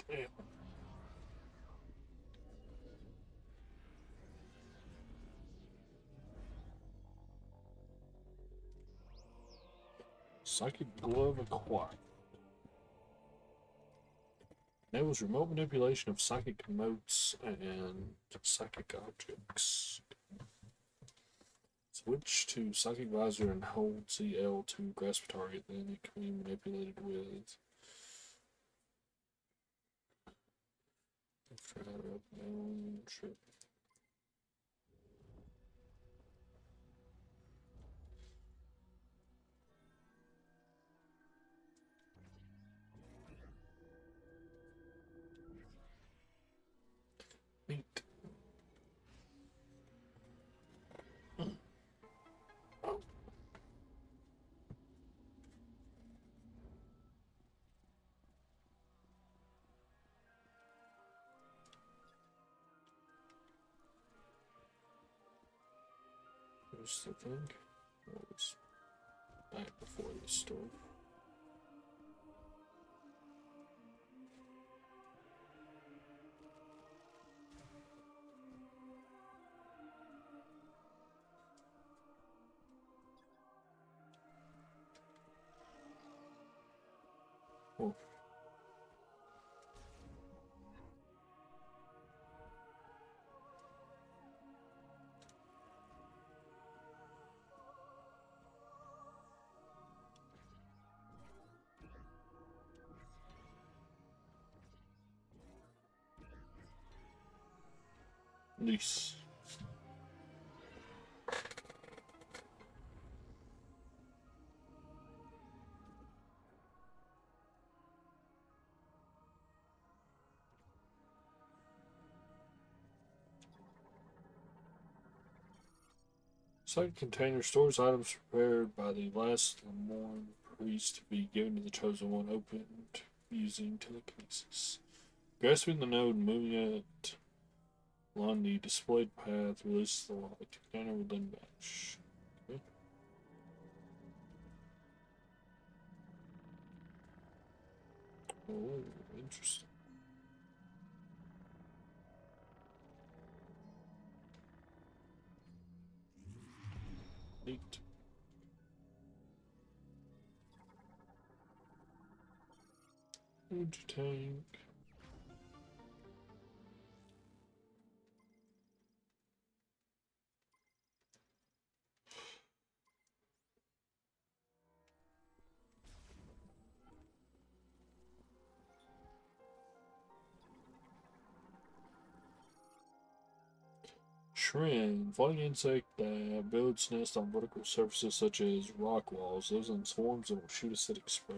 Damn. Psychic glove acquired. Enables remote manipulation of psychic motes and psychic objects. Switch to psychic visor and hold CL to grasp a target, then it can be manipulated with. Sure. Neat. Here's the thing. That was back before the store. Oh. Nice. Second container stores items prepared by the last Lemorn priest to be given to the chosen one, opened using telekinesis. Grasping the node and moving it along the displayed path releases the light. The container will then vanish. Okay. Oh, interesting. Neat. Energy tank. Shrimp, flying insect that builds nest on vertical surfaces such as rock walls. Lives in swarms and will shoot acidic spray.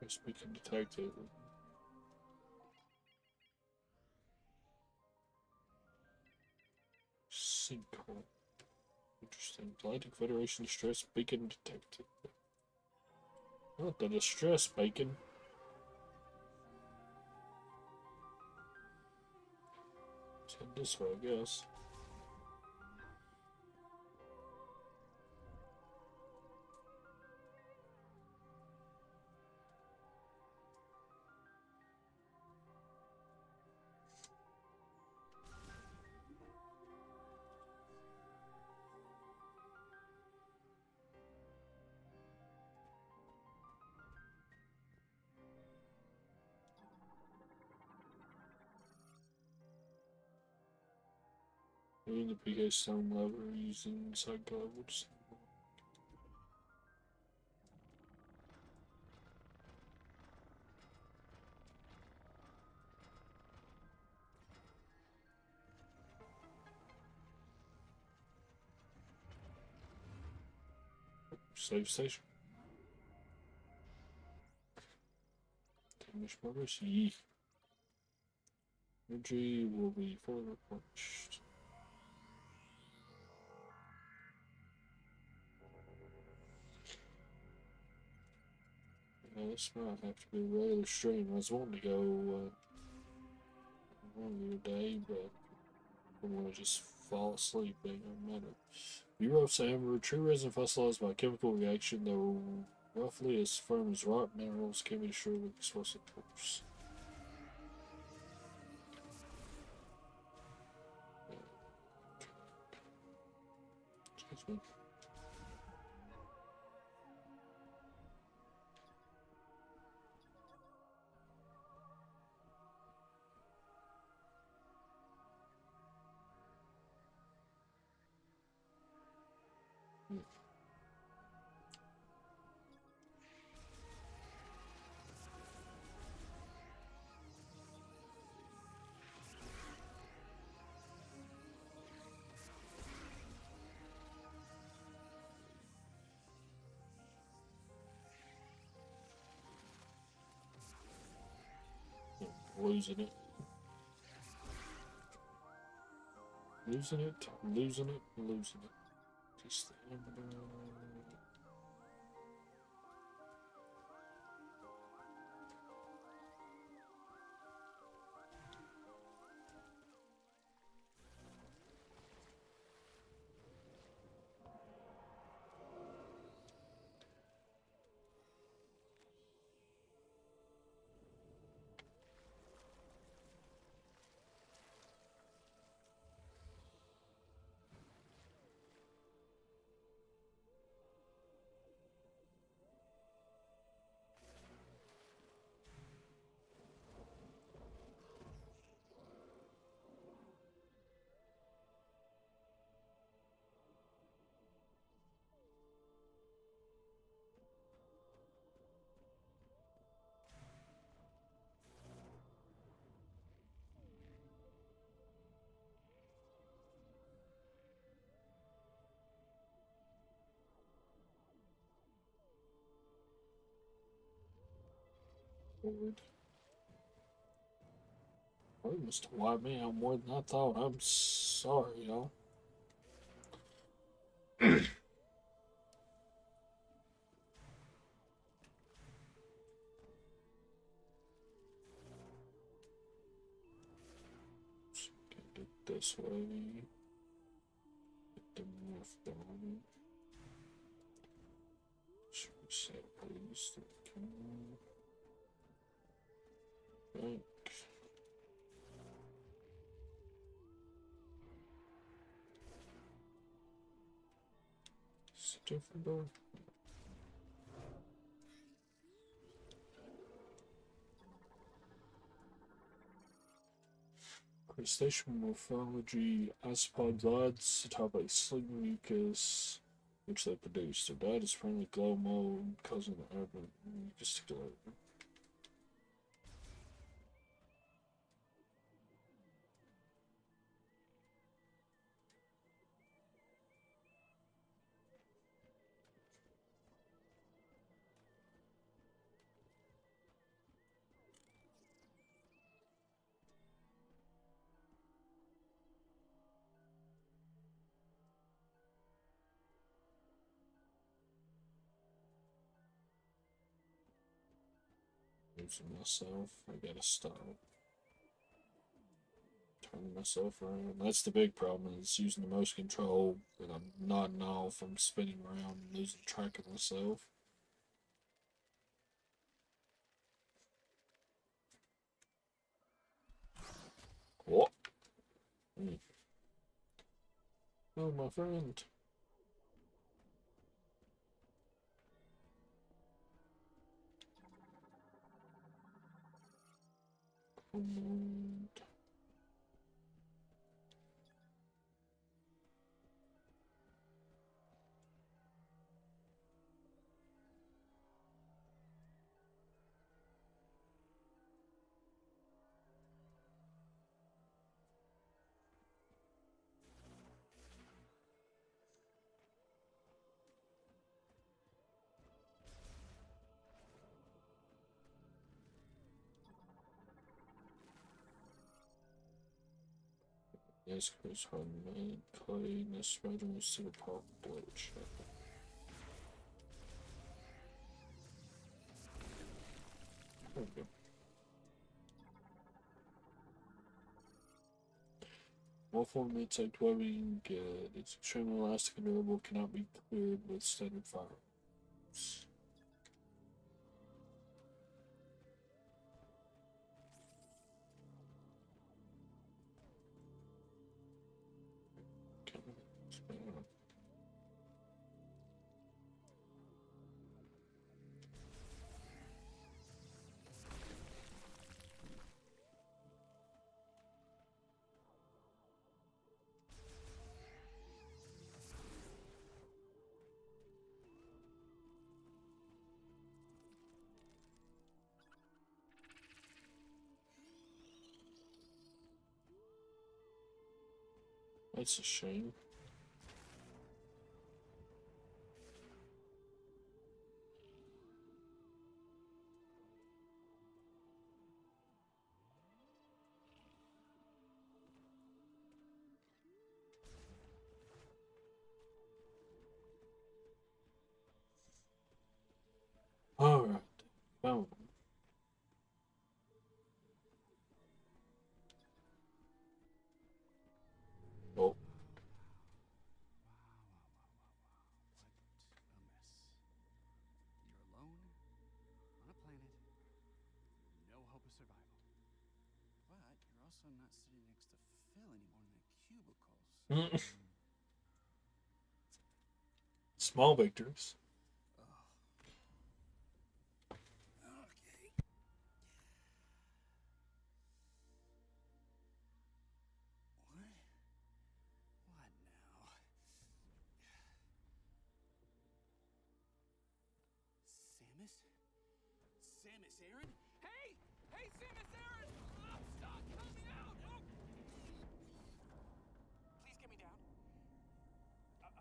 Yes, we can detect it. Sinkhole. Interesting. Galactic Federation distress beacon detected. Not the distress beacon. Let's head this way, I guess. Maybe the PK stone lever using side levels. Save station. Damage progress. Yee. Energy will be fully replenished. Yeah, this might have to be a regular stream. I was wanting to go earlier today, but I'm gonna just fall asleep. It don't matter. Bureau Amber, tree resin fossilized by chemical reaction, though roughly as firm as rock minerals, can be destroyed with explosive force. Excuse me. Losing it. Losing it. Losing it. Losing it. Just the Metroid. Oh, it must have wiped me out more than I thought. I'm sorry, y'all. Get it this way. Get the morph down. Reset, please. Back. Is it different door? Crustacean morphology, isopod rods atop a sling mucus, which they produce. Their diet is friendly glow mode, causing the aberrant mucus to glow. Losing myself. I gotta stop. Turning myself around. That's the big problem, is using the mouse control and I'm nodding off, I'm spinning around and losing track of myself. What? Oh, my friend. Come on. Yes, Chris Hardman, Clay, Ness Rider, Super Pop, Bloodshed. There we go. Morphle mid-type webbing, it's extremely elastic and durable, cannot be cleared with standard firearms. That's a shame. Alright, found one. Oh, What a mess. You're alone on a planet, no hope of survival. But you're also not sitting next to Phil anymore in that cubicles. small victories. Okay. What? What now? Samus? Samus Aran? Hey! Hey, Samus Aran! I'm stuck! Help me out! Oh! Please get me down. I'll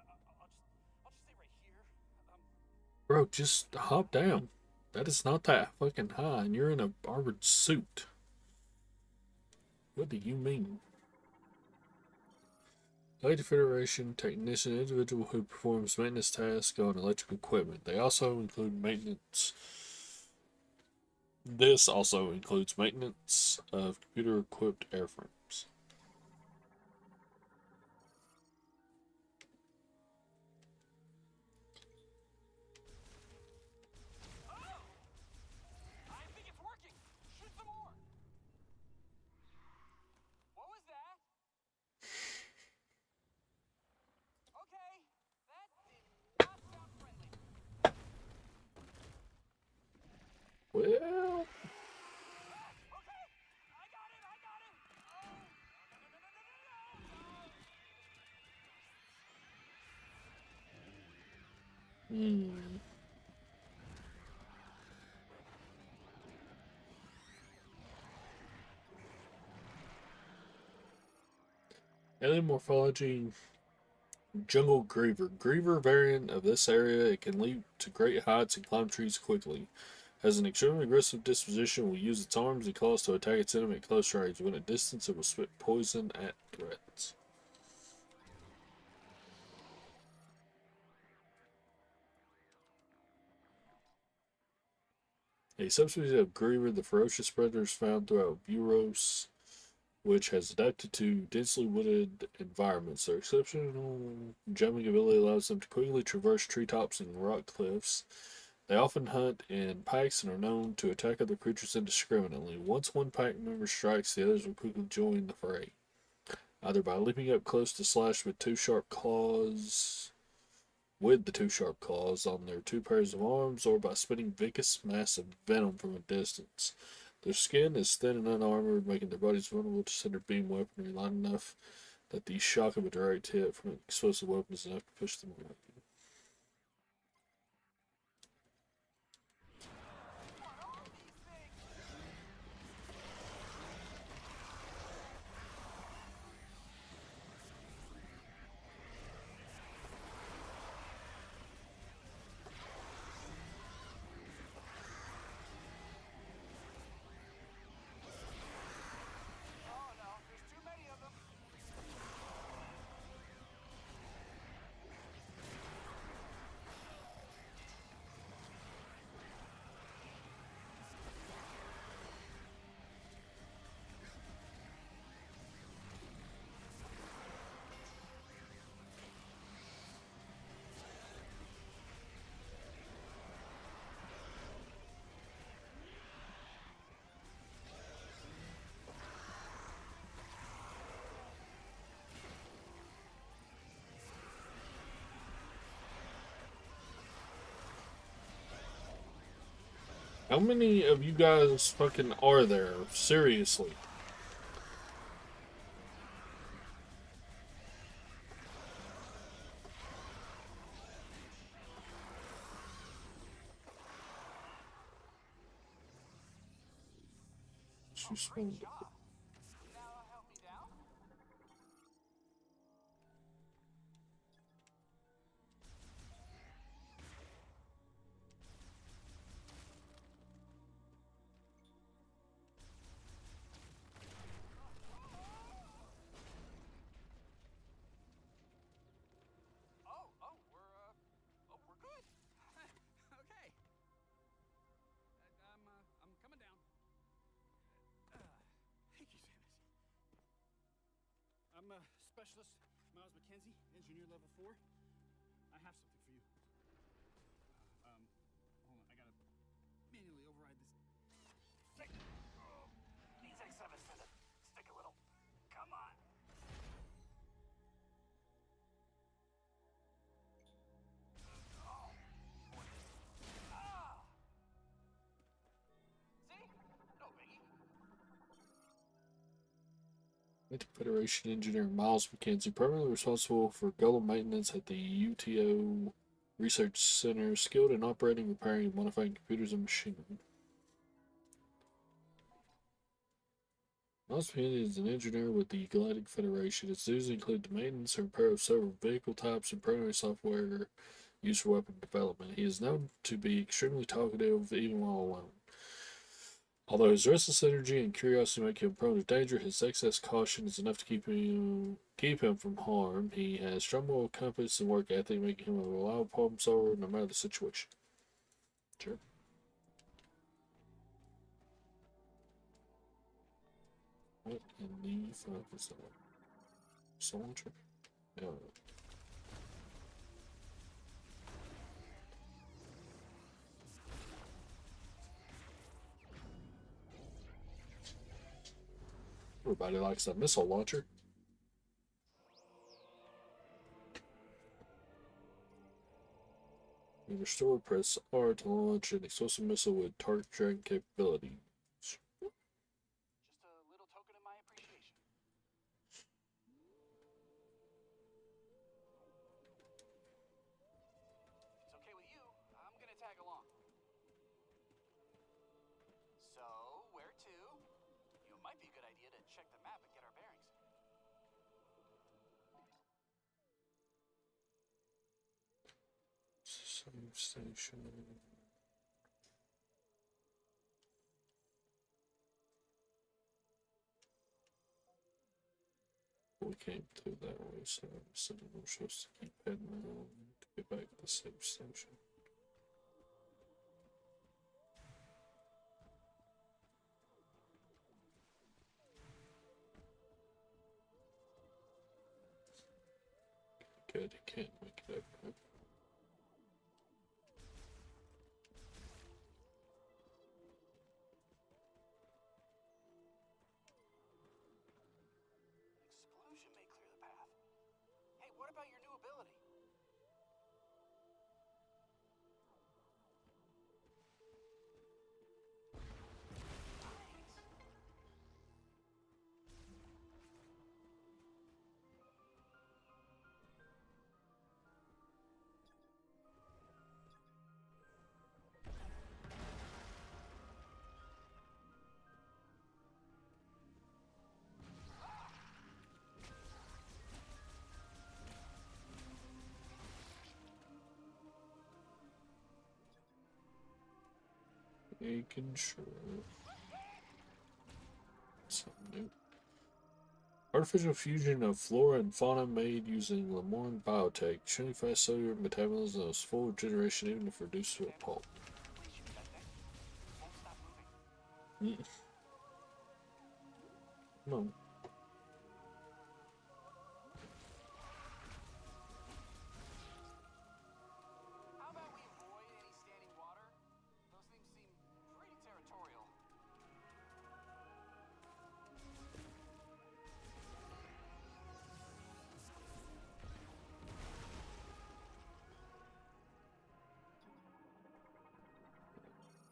just stay right here. Bro, just hop down. That is not that fucking high, and you're in a armored suit. What do you mean? Lady Federation technician, individual who performs maintenance tasks on electrical equipment. They also include maintenance. This also includes maintenance of computer-equipped airframes. I think it's working. Shoot some more. What was that? Okay, that did not sound friendly. Well, Okay, I got it. I got it. Oh, no, no, no, no, no, no, no, no. hmm. Alien morphology. Jungle Griever. Griever variant of this area. It can leap to great heights and climb trees quickly. Has an extremely aggressive disposition. Will use its arms and claws to attack its enemy at close range. When at distance, it will spit poison at threats. A subspecies of Griever, the ferocious predator, is found throughout Buros, which has adapted to densely wooded environments. Their exceptional jumping ability allows them to quickly traverse treetops and rock cliffs. They often hunt in packs and are known to attack other creatures indiscriminately. Once one pack member strikes, the others will quickly join the fray, either by leaping up close to slash with the two sharp claws on their two pairs of arms, or by spitting viscous mass of venom from a distance. Their skin is thin and unarmored, making their bodies vulnerable to standard beam weaponry light enough that the shock of a direct hit from an explosive weapon is enough to push them away. What are these things? Oh no, there's too many of them. How many of you guys fucking are there? Seriously. She Great spawned. job. Now help me down. We're good. Okay. I'm coming down. Thank you, Samus. I'm Specialist Miles McKenzie, Engineer Level 4. I have something for you. Hold on, I gotta manually override this. These X7s tend to stick a little. Come on. Ah! See? No biggie. Federation engineer Miles McKenzie, primarily responsible for Golem maintenance at the UTO Research Center, skilled in operating, repairing, and modifying computers and machinery. Miles McKenzie is an engineer with the Galactic Federation. Its duties include the maintenance and repair of several vehicle types and primary software used for weapon development. He is known to be extremely talkative even while alone. Although his restless energy and curiosity make him prone to danger, his excess caution is enough to keep him from harm. He has strong moral compass and work ethic, making him a reliable problem solver no matter the situation. Sure. What in the fuck is that? Soldier? Yeah. Everybody likes that missile launcher. You restore press R to launch an explosive missile with target dragon capability. Just a little token of my appreciation. If it's okay with you, I'm gonna tag along. So, where to? You know, it might be a good idea to check the map and get our bearings. Save station. We came through that way, so we're supposed to keep heading around to get back to the save station. Good, he can't make it up. Explosion may clear the path. Hey, what about your new ability? Making sure. Something new. Artificial fusion of flora and fauna made using Lemoine biotech. Extremely fast cellular metabolism is full regeneration even if reduced to a pulp. Please shoot that thing. It won't stop moving. No. How about we avoid any standing water? Those things seem pretty territorial.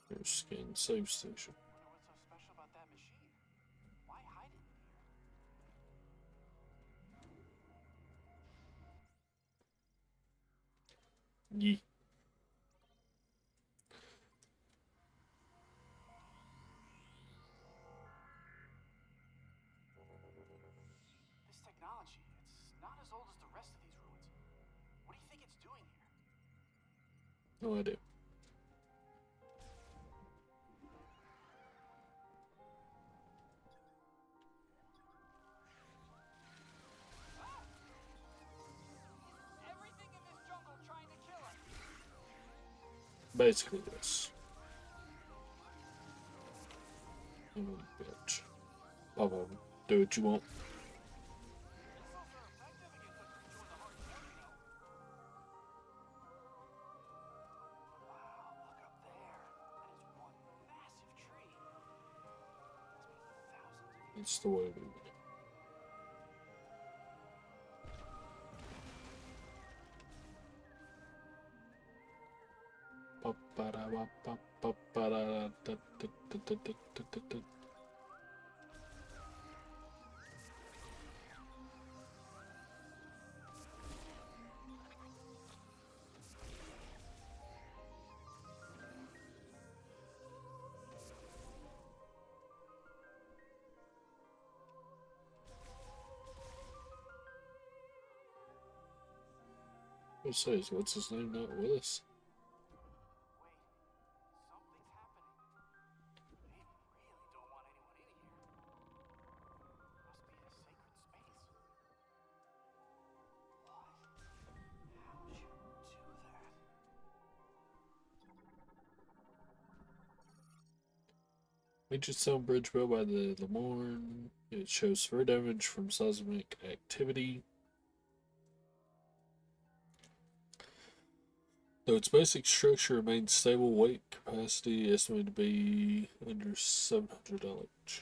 Here's scan save station. Wonder what's so special about that machine. Why hide it in here? Yee. This technology, it's not as old as the rest of these ruins. What do you think it's doing here? No idea. Everything in this jungle trying to kill us. Basically this. Oh, bitch. Pop up. Do what you want. Missiles are effective against a creature with a hard shell, you know. Wow, look up there. That is one massive tree. Must be thousands of years. It's the way we do it. What says? What's his name not with us? Wait, something's happening. They really don't want anyone in here. Must be a sacred space. What? How'd you do that? Ancient stone bridge built by the Lemorn. It shows severe damage from seismic activity. Though its basic structure remains stable, weight capacity estimated to be under 700 LH.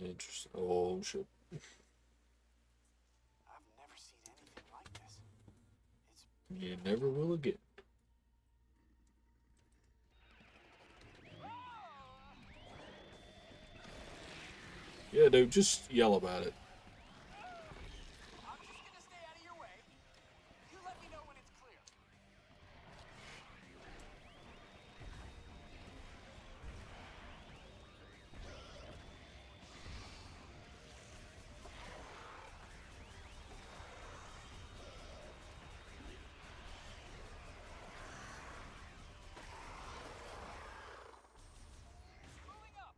Interesting. Oh shit. I've never seen anything like this. It's You never will again. Yeah, dude, just yell about it. I'm just gonna stay out of your way. You let me know when it's clear. Moving up.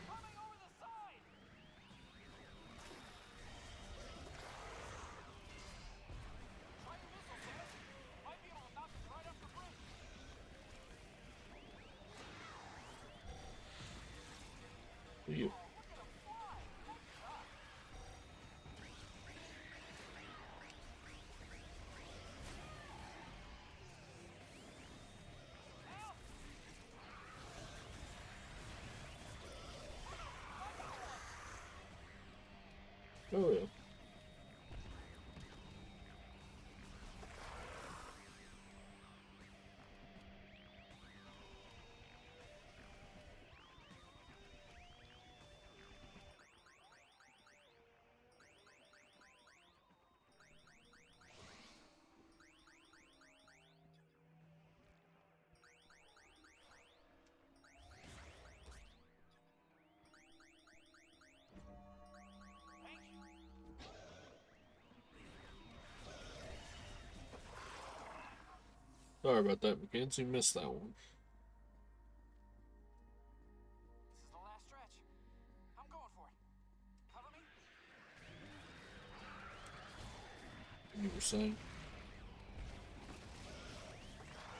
Coming over the side. Try your missile, Samus. Might be able to knock us right off the bridge. You. Look at him fly. Good shot. Help! Oh yeah. Thank you. Sorry about that, Mackenzie. Missed that one. This is the last stretch. I'm going for it. Cover me. You were saying?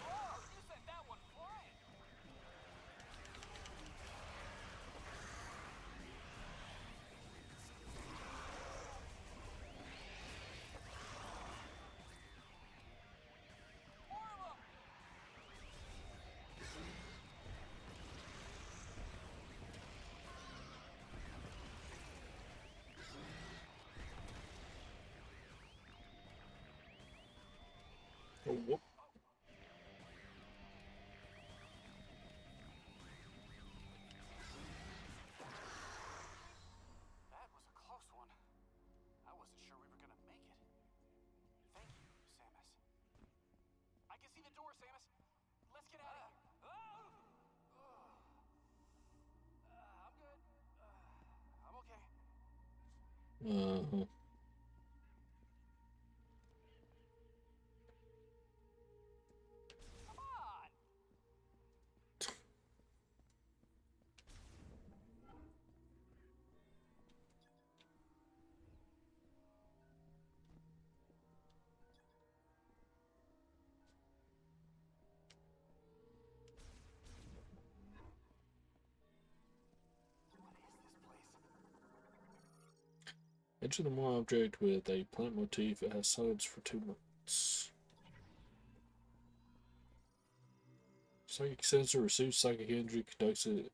Oh, you sent that one flying. More of them. Oh, whoop. That was a close one. I wasn't sure we were gonna make it. Thank you, Samus. I can see the door, Samus. Let's get out of here. I'm good. I'm okay. Uh-huh. Come on. What is this place? Enter the more object with a plant motif. It has solids for 2 months. Psychic sensor receives psychic energy, conducts it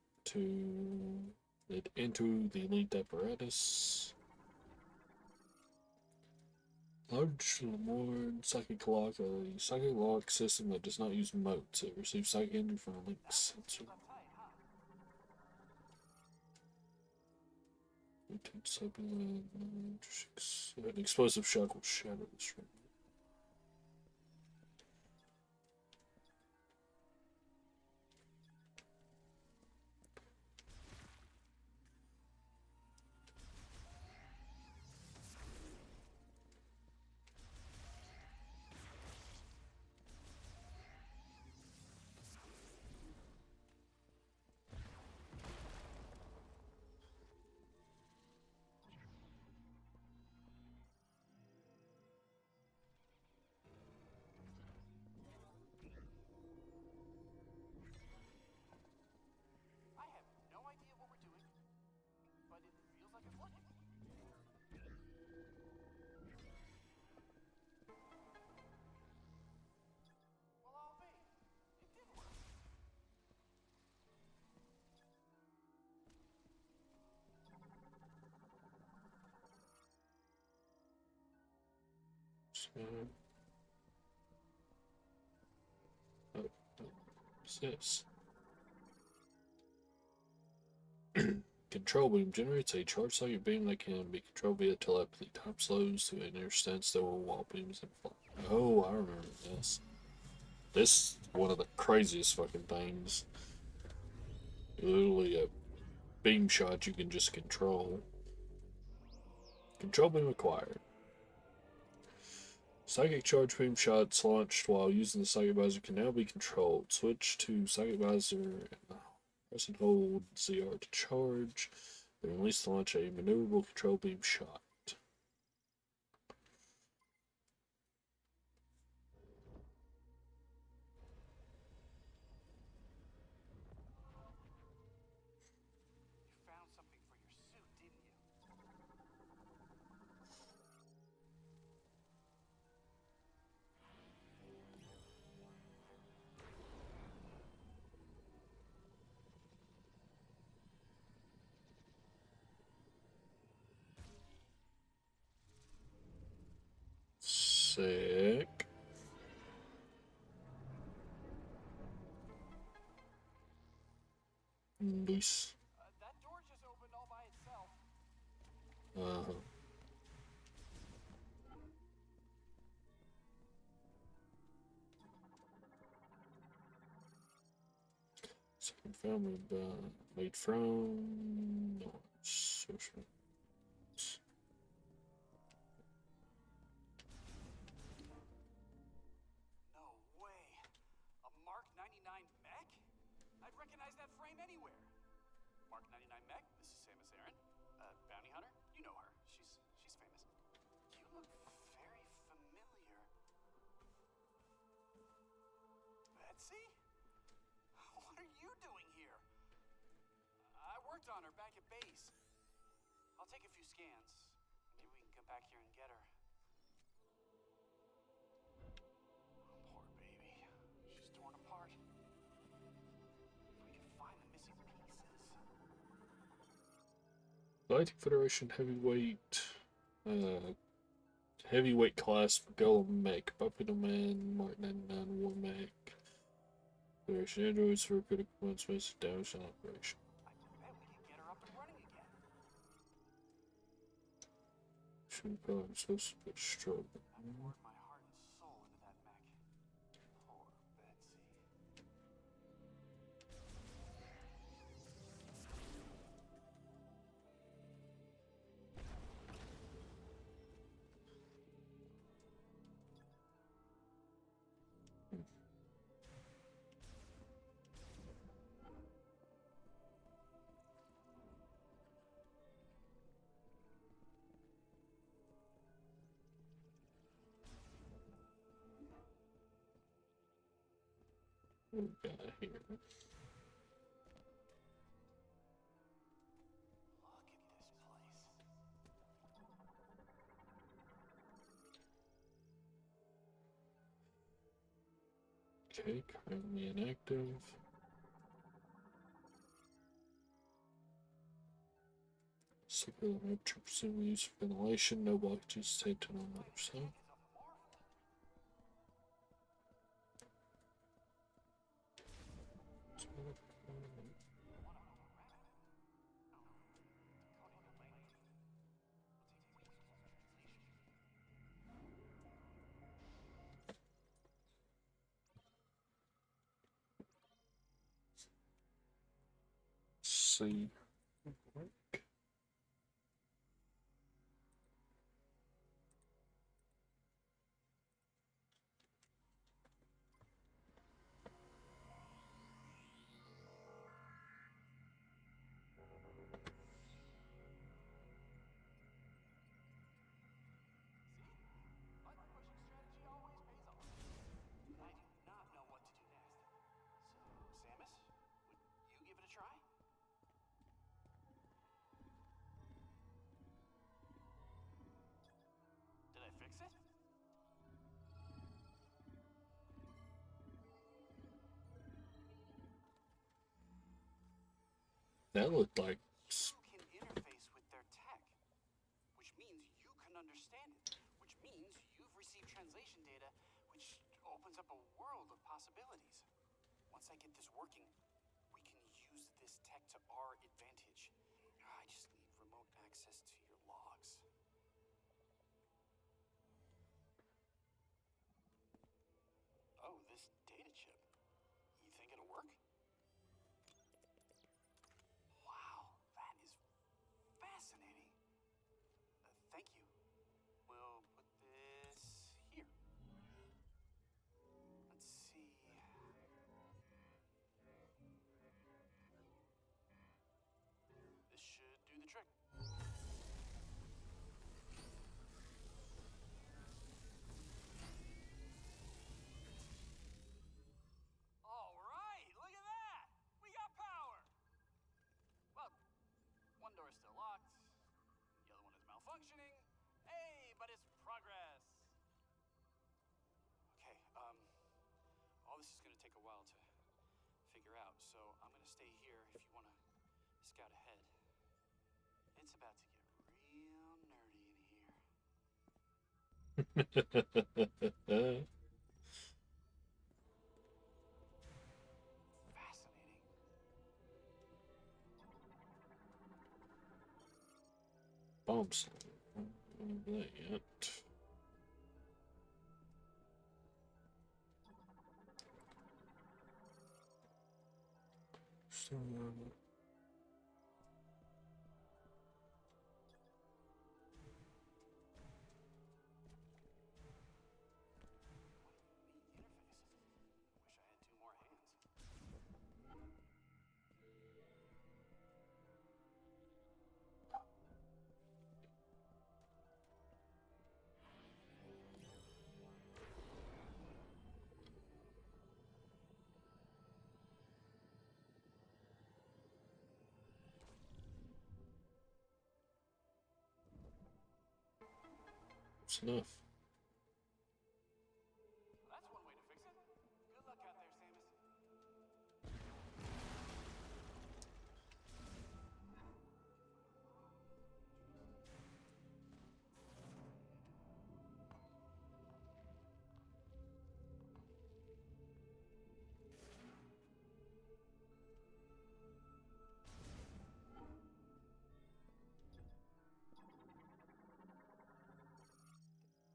into the linked apparatus. Large Lemorn psychic lock, a psychic lock system that does not use motes. It receives psychic energy from a linked sensor. Uptight, huh? An explosive shock will shatter this room. So, oh, what's this? Control beam generates a charge circuit beam that can be controlled via telepathy. Time slows to an inner stand still while beams and fly. Oh, I remember this. This is one of the craziest fucking things. Literally a beam shot you can just control. Control beam acquired. Psychic charge beam shots launched while using the psychic visor can now be controlled. Switch to psychic visor and press and hold ZR to charge. Then release to launch a maneuverable control beam shot. You found something for your suit, didn't you? Sick. Nice. That door just opened all by itself. Uh-huh. Second family made from social. No way. A Mark 99 mech? I'd recognize that frame anywhere. Mark 99 mech, this is Samus Aran. Bounty hunter? You know her. She's famous. You look very familiar. Betsy? What are you doing here? I worked on her back at base. I'll take a few scans. Maybe we can come back here and get her. Poor baby. She's torn apart. If we could find the missing pieces. Galactic Federation heavyweight class Golem mech. Buffalo Man, Mark 99 War mech. Federation androids for critical point space damage and operation. I bet we can get her up and running again. Should probably supposed to be struggle. I poured my heart and soul into that mech. Poor Betsy. What we got here? Look at this place. Okay, currently inactive. Circular map to pursue use of ventilation, no blockages taken on the other side. See. My pushing strategy always pays off. I do not know what to do next. So, Samus, would you give it a try? Did I fix it? That looked like You can interface with their tech, which means you can understand it, which means you've received data, which opens up a world of possibilities. Once I get this working, we can use this tech to our advantage. I just need remote access to your logs. Oh, this data chip. You think it'll work? Wow, that is fascinating. Thank you. We'll put this here. Let's see. This should do the trick. All right, look at that! We got power! Well, one door's still locked, the other one is malfunctioning. Hey, but it's progress! Okay, all this is gonna take a while to figure out, so I'm gonna stay here if you wanna scout ahead. It's about to get real nerdy in here. Fascinating. Bombs. That yet. So, it's enough. That's one way to fix it. Good luck out there, Samus.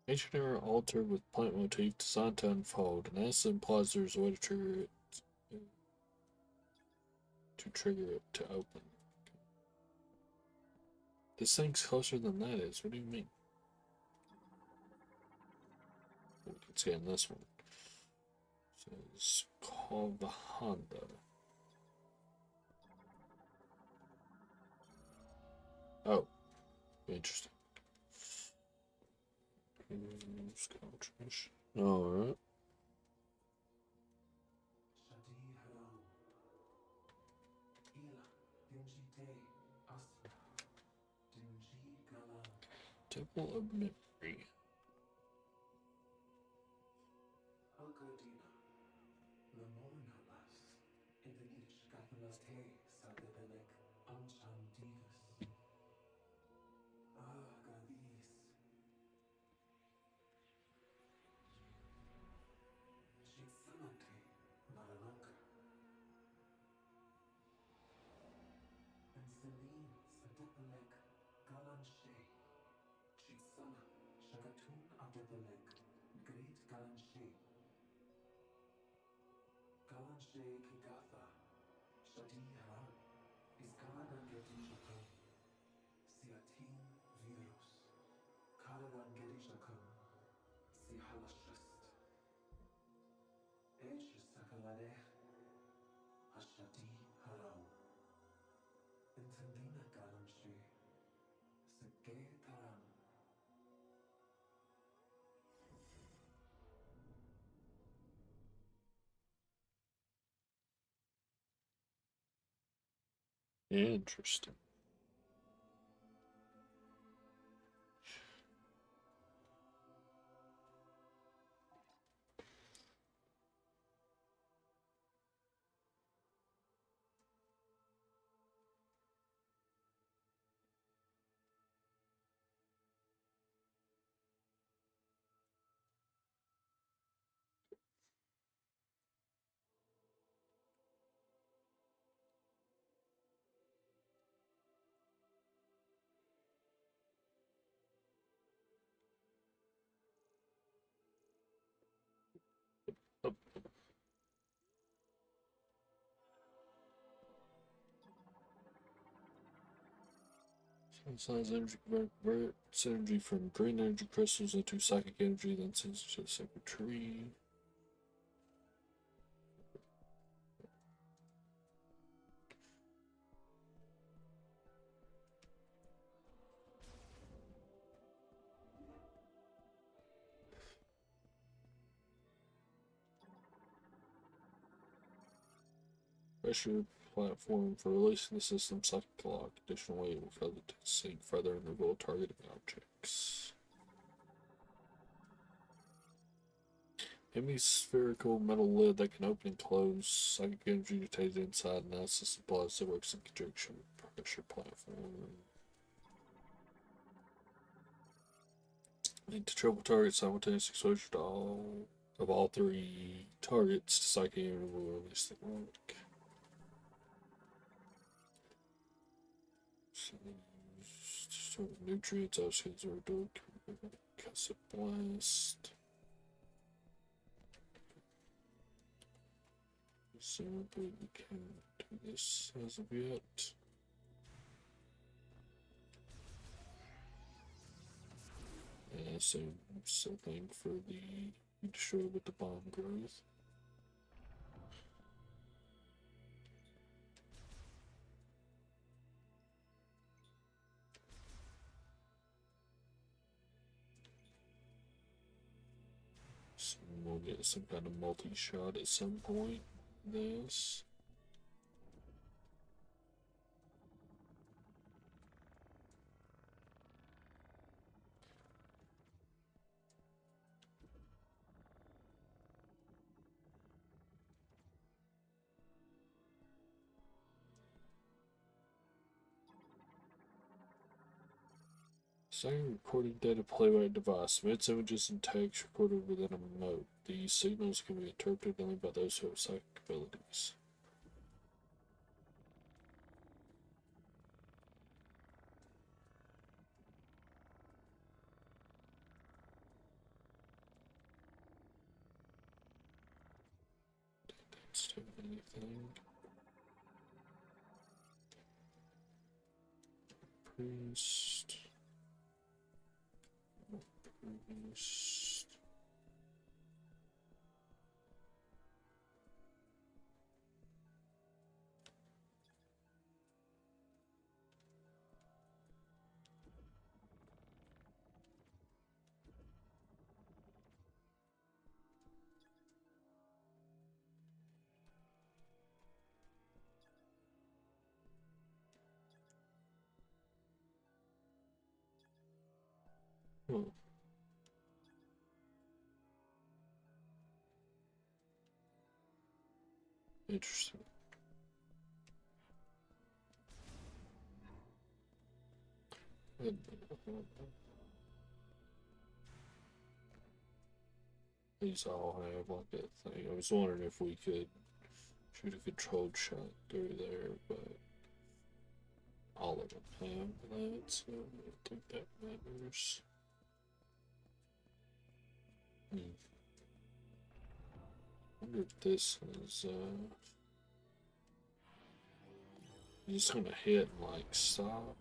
Ancient era altar with plant motif designed to unfold, and this implies there's a way to trigger it to open. This thing's closer than that is. What do you mean? We can scan this one. So it's called the Honda. Oh, interesting. Alright. Shadi Harau. Ila. Dinji Te. Asa. Dinji Galan. Temple of Memory. Algodina. Lamornalas. Indanich Gatalate. Sadebelek. Anchandigas. Gavis. Chitsamante. Maranaka. And Celine Sadebelek. Galanshe. Chitsana. Shagatun Adebelek. Great Galanshe. Galanshe Kigatha. Shadi Haran. Iskaladan Gedishakan. Siatin Virus. Karadan Gedishakan. Sihalashast. Esh Sakalade. Hashadi Haran. Intendina Galanshe. Sege Taran. Interesting. Synthesize energy, converts energy from green energy crystals into psychic energy, then sends it to the sacred tree. Pressure platform for releasing the system's psychic lock. Additionally, it will further sink further and reveal targeting objects. Hemispherical metal lid that can open and close. Psychic energy detained inside. Now system supplies that works in conjunction with pressure platform. Need to triple target simultaneous exposure to all three targets to psychic energy will release the lock. So nutrients, oceans, or dark. Cussive blast. Presumably we can't do this as of yet. Yeah, same thing for the destroy with the bomb growth. So we'll get some kind of multi-shot at some point. This. Second recording data playback device emits images and text recorded within a mode. These signals can be interpreted only by those who have psychic abilities. That's do anything. Priest. Priest. Hmm. Interesting. These all have like that thing. I was wondering if we could shoot a controlled shot through there, but all of them have that, so I don't think that matters. I wonder if this is just gonna hit and like stop.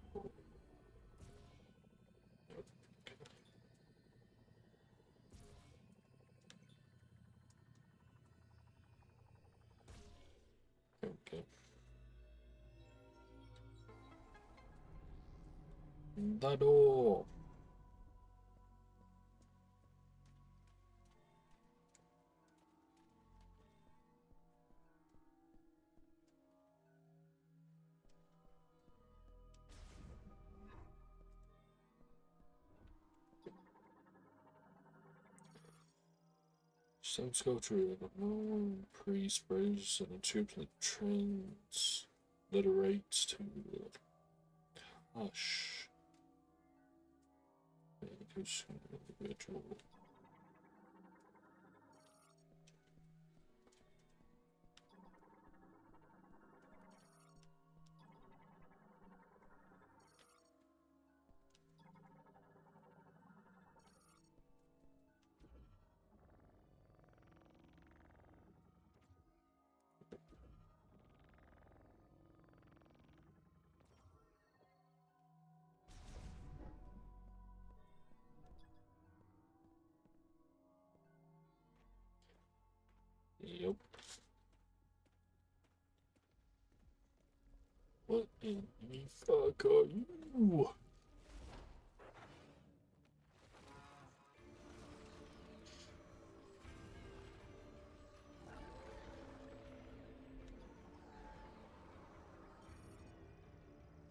Okay. The door. Some sculpture of a moon, priest sprays and interprets trends, literates to hush. Individual. Yep. What in the fuck are you?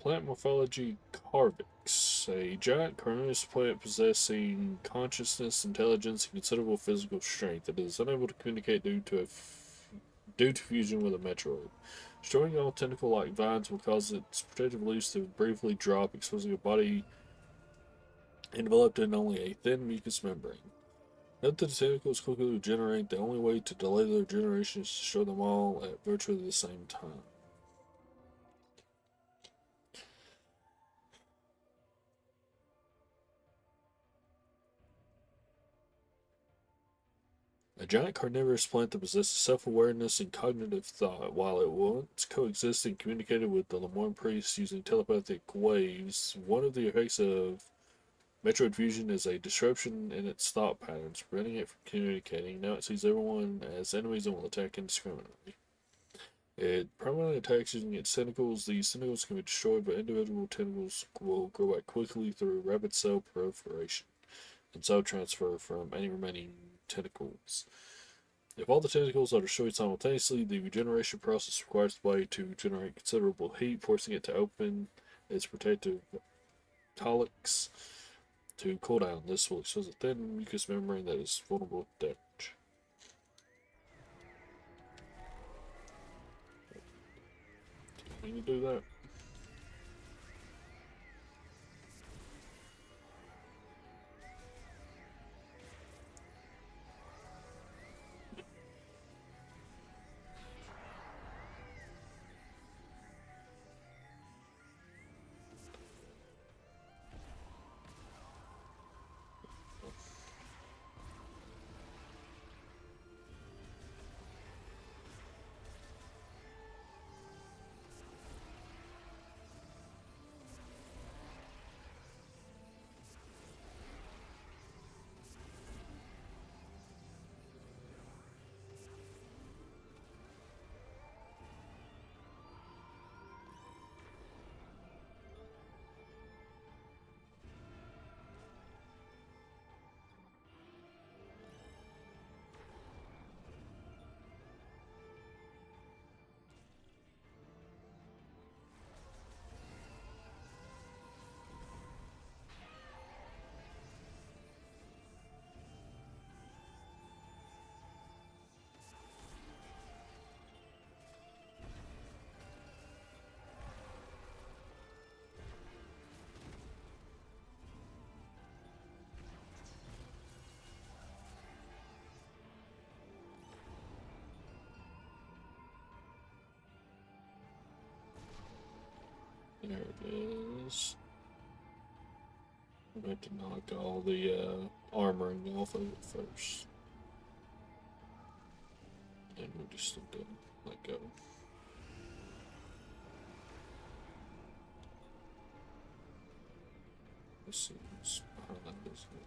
Plant morphology Carvix, a giant carnivorous plant possessing consciousness, intelligence, and considerable physical strength. It is unable to communicate due to fusion with a Metroid. Destroying all tentacle-like vines will cause its protective leaves to briefly drop, exposing a body enveloped in only a thin mucous membrane. Note that the tentacles quickly regenerate. The only way to delay their generation is to destroy them all at virtually the same time. A giant carnivorous plant that possesses self-awareness and cognitive thought. While it once coexisted and communicated with the Lemoyne priests using telepathic waves, one of the effects of Metroid fusion is a disruption in its thought patterns, preventing it from communicating. Now it sees everyone as enemies and will attack indiscriminately. It primarily attacks using its tentacles. These tentacles can be destroyed, but individual tentacles will grow back quickly through rapid cell proliferation and cell transfer from any remaining tentacles. If all the tentacles are destroyed simultaneously, the regeneration process requires the body to generate considerable heat, forcing it to open its protective calyx to cool down. This will expose a thin mucous membrane that is vulnerable to damage. Didn't mean to do that. There it is. I have to knock all the armoring off of it first. And we just need to let go. Let's see what's behind that, isn't it?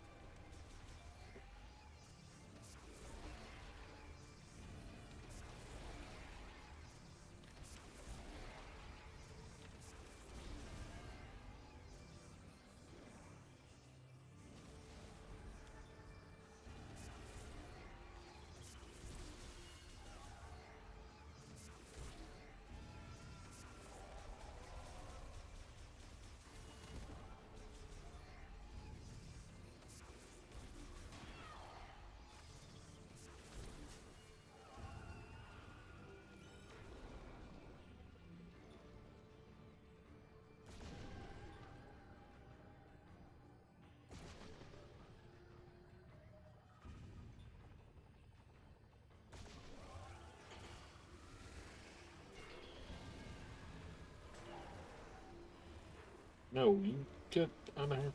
No, you get out of here.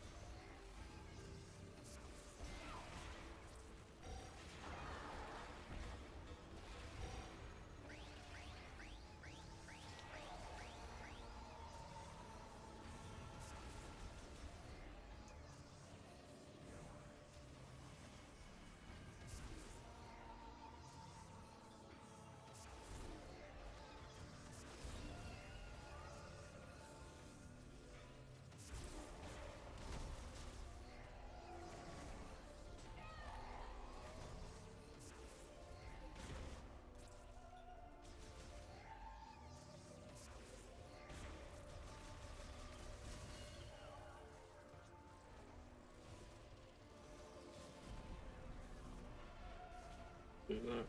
Do that.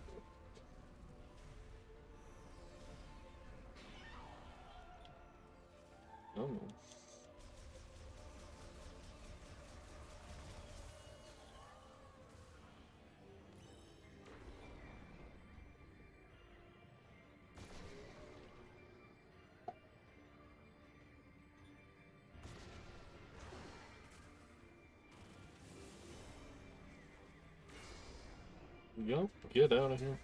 Oh. Yup, get out of here.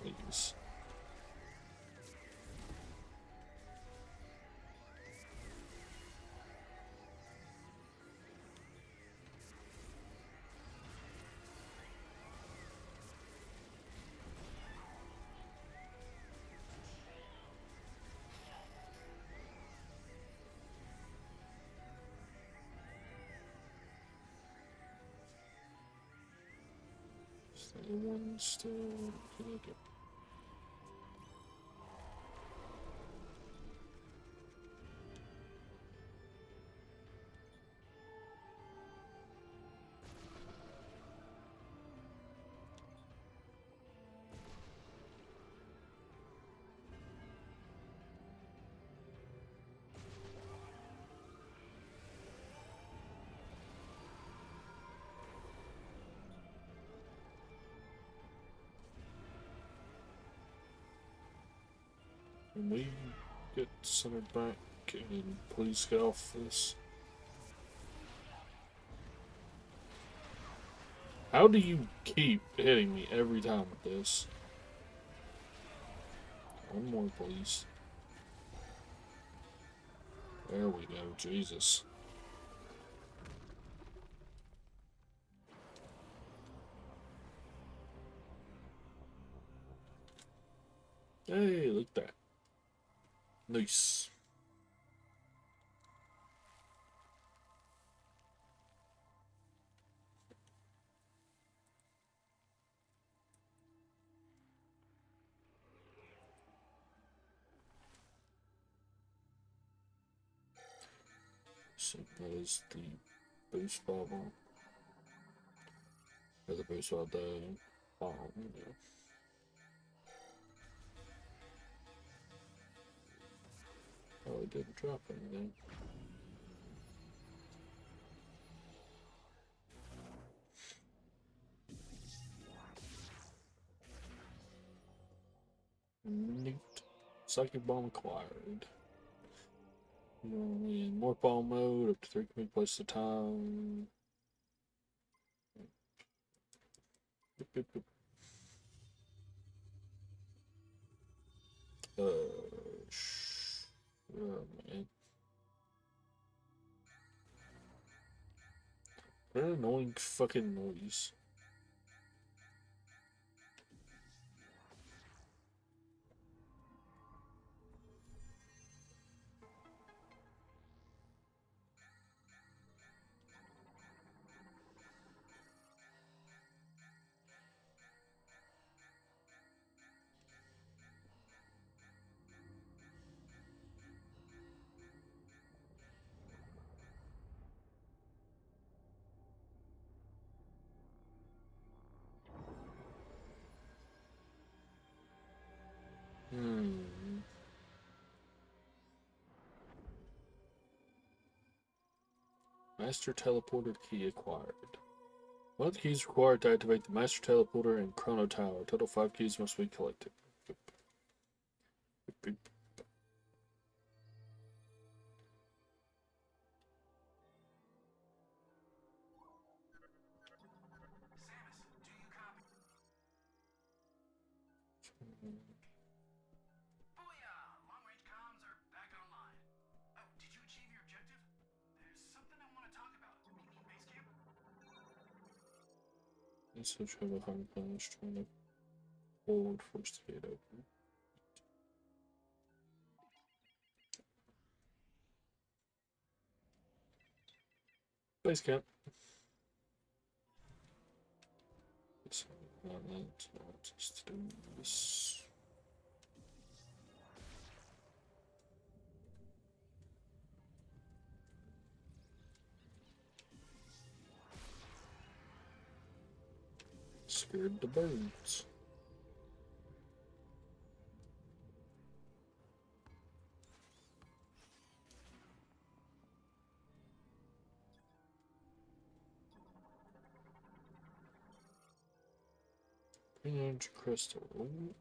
Please. Is the one still? Okay. Can we get centered back and please get off this? How do you keep hitting me every time with this? One more, please. There we go, Jesus. Hey, look at that. Nice. So that is the boost bubble. Or the boost bubble, the bomb. Yeah. Probably didn't drop anything. Neat. Psychic bomb acquired. In more ball mode, up to 3 can be placed at a time. Boop, boop, boop. Oh, man. What an annoying fucking noise. Master Teleporter key acquired. One of the keys required to activate the Master Teleporter and Chrono Tower. Total 5 keys must be collected. Boop. Boop, boop. Booyah! Long-range comms are back online. Oh, did you achieve your objective? There's something I want to talk about. Meet me at base camp? Let's switch over home plans, trying to hold, force the gate open. Base camp. So, let's just do this. Scared the birds. Green energy crystal. Ooh.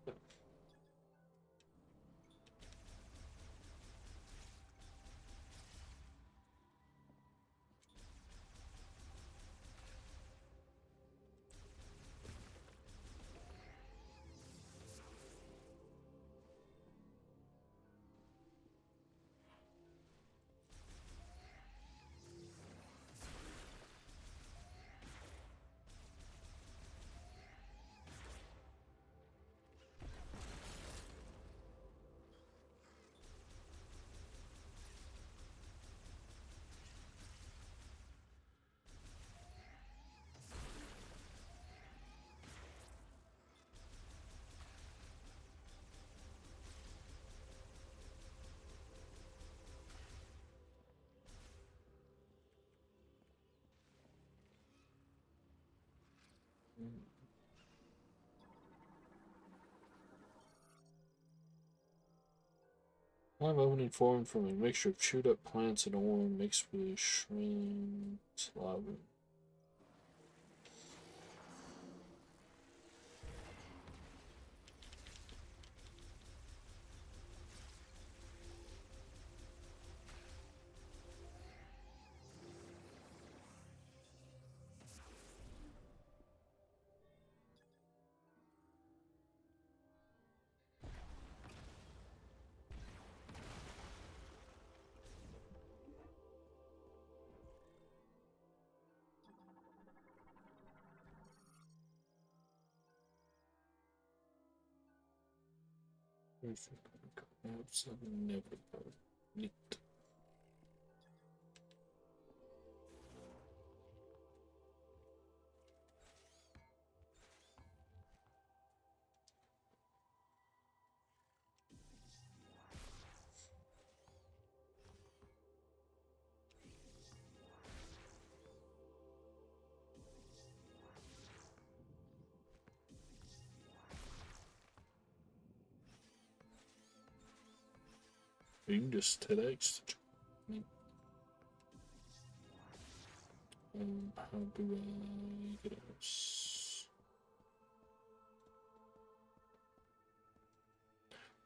Live opening formed from a mixture of chewed up plants and oil mixed with shrimp saliva. Never neat. You can just text. How do I get this?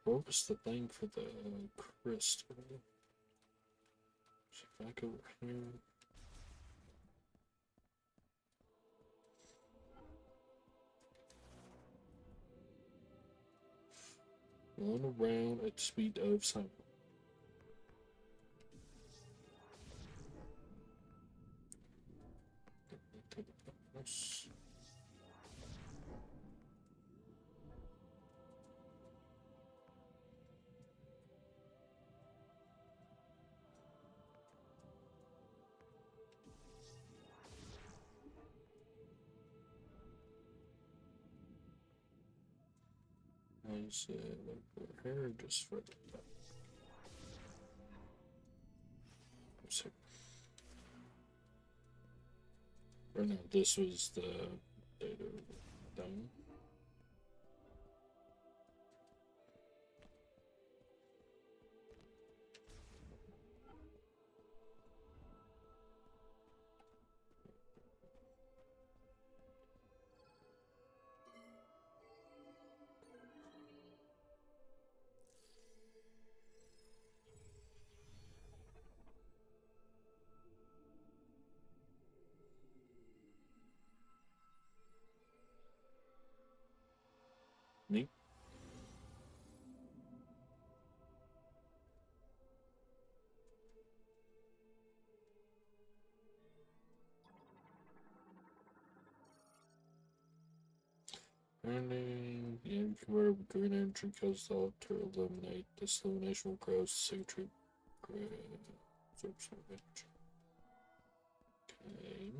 What was the thing for the crystal? So back over here. Run around at the speed of sound. I said over here just for the back. So, or no, this was the data done. Neat. Burning the converter with green energy causes the all to eliminate. This elimination will cause signature absorption of energy. Okay.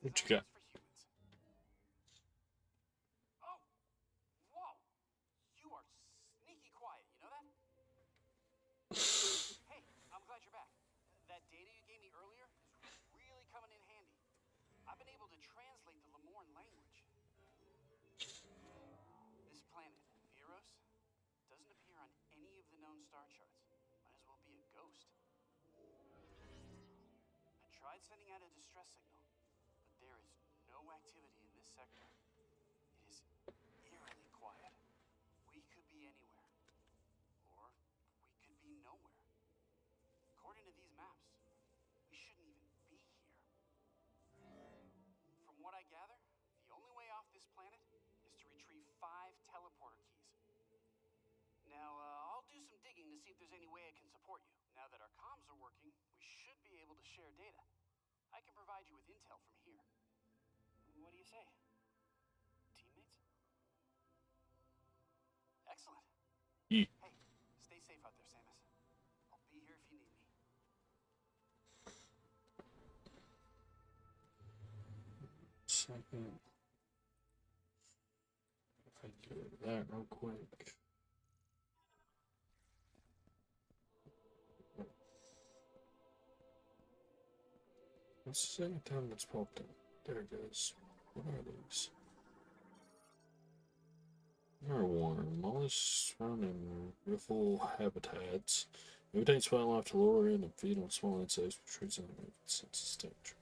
What you got? for humans. Oh, whoa! You are sneaky quiet. You know that? Hey, I'm glad you're back. That data you gave me earlier is really coming in handy. I've been able to translate the Lemorn language. This planet, Viros, doesn't appear on any of the known star charts. Might as well be a ghost. I tried sending out a distress signal, but there is no activity in this sector. It is eerily quiet. We could be anywhere, or we could be nowhere. According to these maps, we shouldn't even be here. From what I gather, the only way off this planet is to retrieve 5 teleporter keys. Now, I'll do some digging to see if there's any way I can support you. Now that our comms are working, we should be able to share data. I can provide you with intel from here. What do you say? Teammates? Excellent. Yeah. Hey, stay safe out there, Samus. I'll be here if you need me. Second. If I can get that real quick. That's the second time it's popped up. There it is. What are these? Warm. Mollusk found in riffle habitats. Imitate spine life to lower end and feed on small insects, which treats them sense of stench.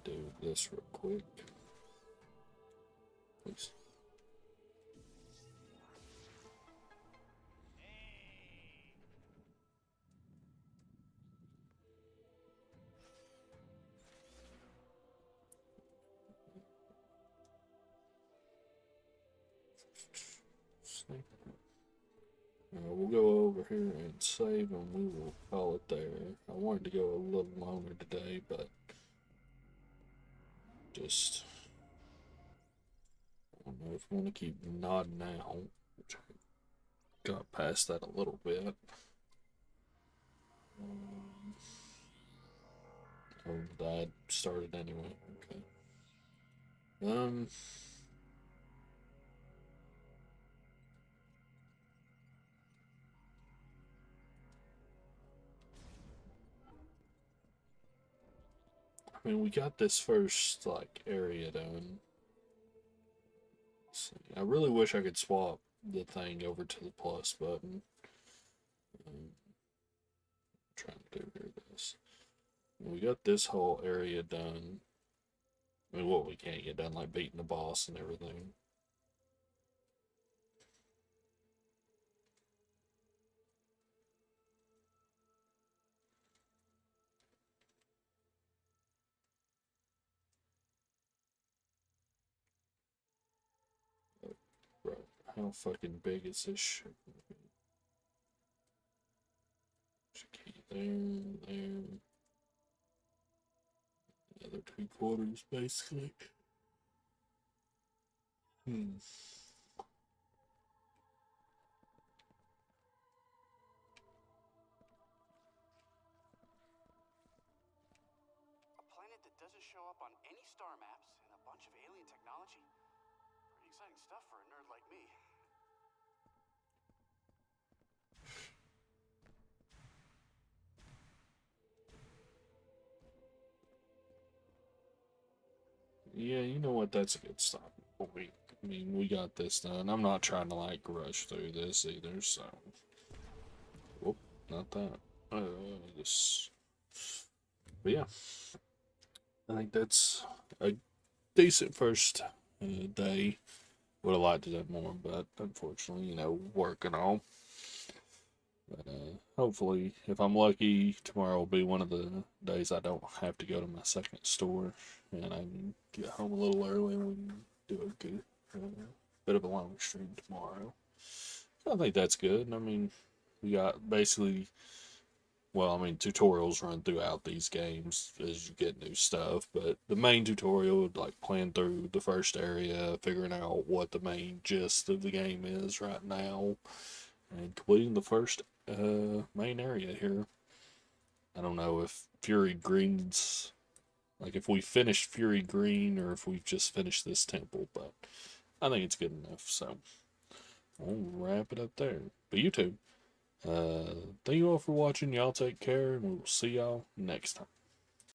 Do this real quick. Please. We'll go over here and save and we will call it there. I wanted to go a little longer today, but just I don't know if I want to keep nodding out, which I got past that a little bit. Oh, that started anyway. Okay. I mean, we got this first like area done. Let's see. I really wish I could swap the thing over to the plus button. I'm trying to do here this. We got this whole area done. I mean, what we can't get done, like beating the boss and everything. Right. How fucking big is this shit? Key there, there. The other 2 quarters, basically. A planet that doesn't show up on any star maps and a bunch of alien technology. Pretty exciting stuff for a nerd like me. Yeah, you know what? That's a good stopping point. I mean, we got this done. I'm not trying to like rush through this either, so. Whoop, not that. This. But yeah, I think that's a decent first day. Would have liked to do more, but unfortunately, working on. But hopefully, if I'm lucky, tomorrow will be one of the days I don't have to go to my second store, and I can get home a little early and we can do a good bit of a long stream tomorrow. I think that's good. I mean, we got basically, well, I mean, tutorials run throughout these games as you get new stuff, but the main tutorial would like playing through the first area, figuring out what the main gist of the game is right now, and completing the first main area here. I don't know if Fury Greens like if we finished Fury Green or if we've just finished this temple, but I think it's good enough. So we'll wrap it up there. But YouTube, thank you all for watching. Y'all take care, and we'll see y'all next time.